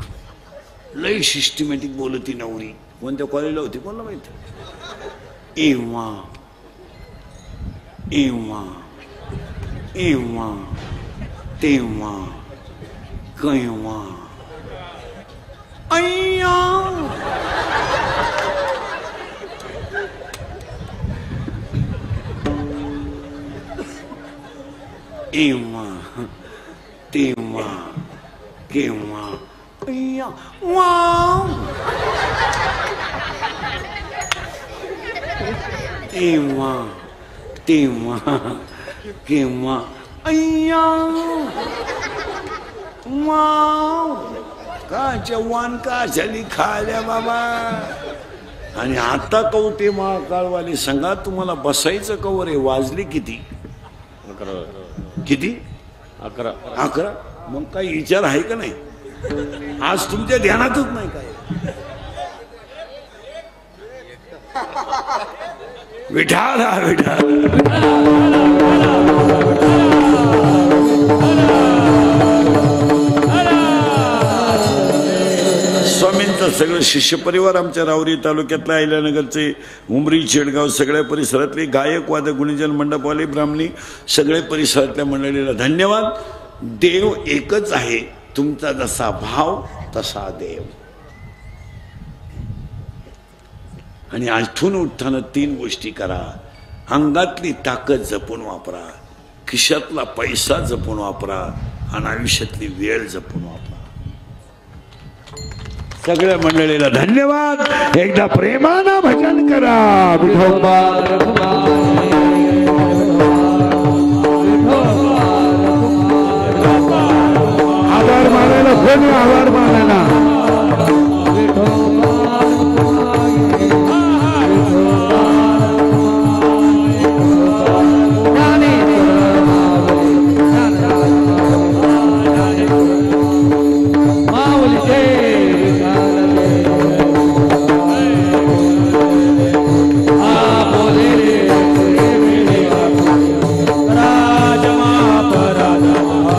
लई सिस्टमॅटिक बोलती नवरी. कोणत्या कॉलेजला होती कोणाला माहिती. एव्हा एव्हा एव्हा तेव्हा केव्हा अय्या एव्हा तेव्हा केव्हा अय्या वाव एव्हा तेव्हा केव्हा अय्या वाव. काच्या वान का झाली खाल्या बाबा. आणि आता कवटे महाकाळवाली सांगा तुम्हाला बसायचं कवर आहे. वाजले किती? 11. किती? 11. 11. मग काही विचार आहे का नाही? आज तुमच्या ध्यानातच नाही काय. विठाला विठाल. स्वामींचा सगळं शिष्य परिवार आमच्या रावरी तालुक्यातला अहिल्यानगरचे, उमरी, चेडगाव सगळ्या परिसरातले गायक, वादक, गुणीजन, मंडपवाले, ब्राह्मणी सगळे परिसरातल्या मंडळीला धन्यवाद. देव एकच आहे. तुमचा जसा भाव तसा देव. आणि आठवून उठताना 3 गोष्टी करा. अंगातली ताकद जपून वापरा, खिशातला पैसा जपून वापरा, आणि आयुष्यातली वेळ जपून वापरा. सगळ्या मंडळीला धन्यवाद. एकदा प्रेमानं भजन करा. विठोबा रघुनाथ आभार मानायला फोन, आभार माना.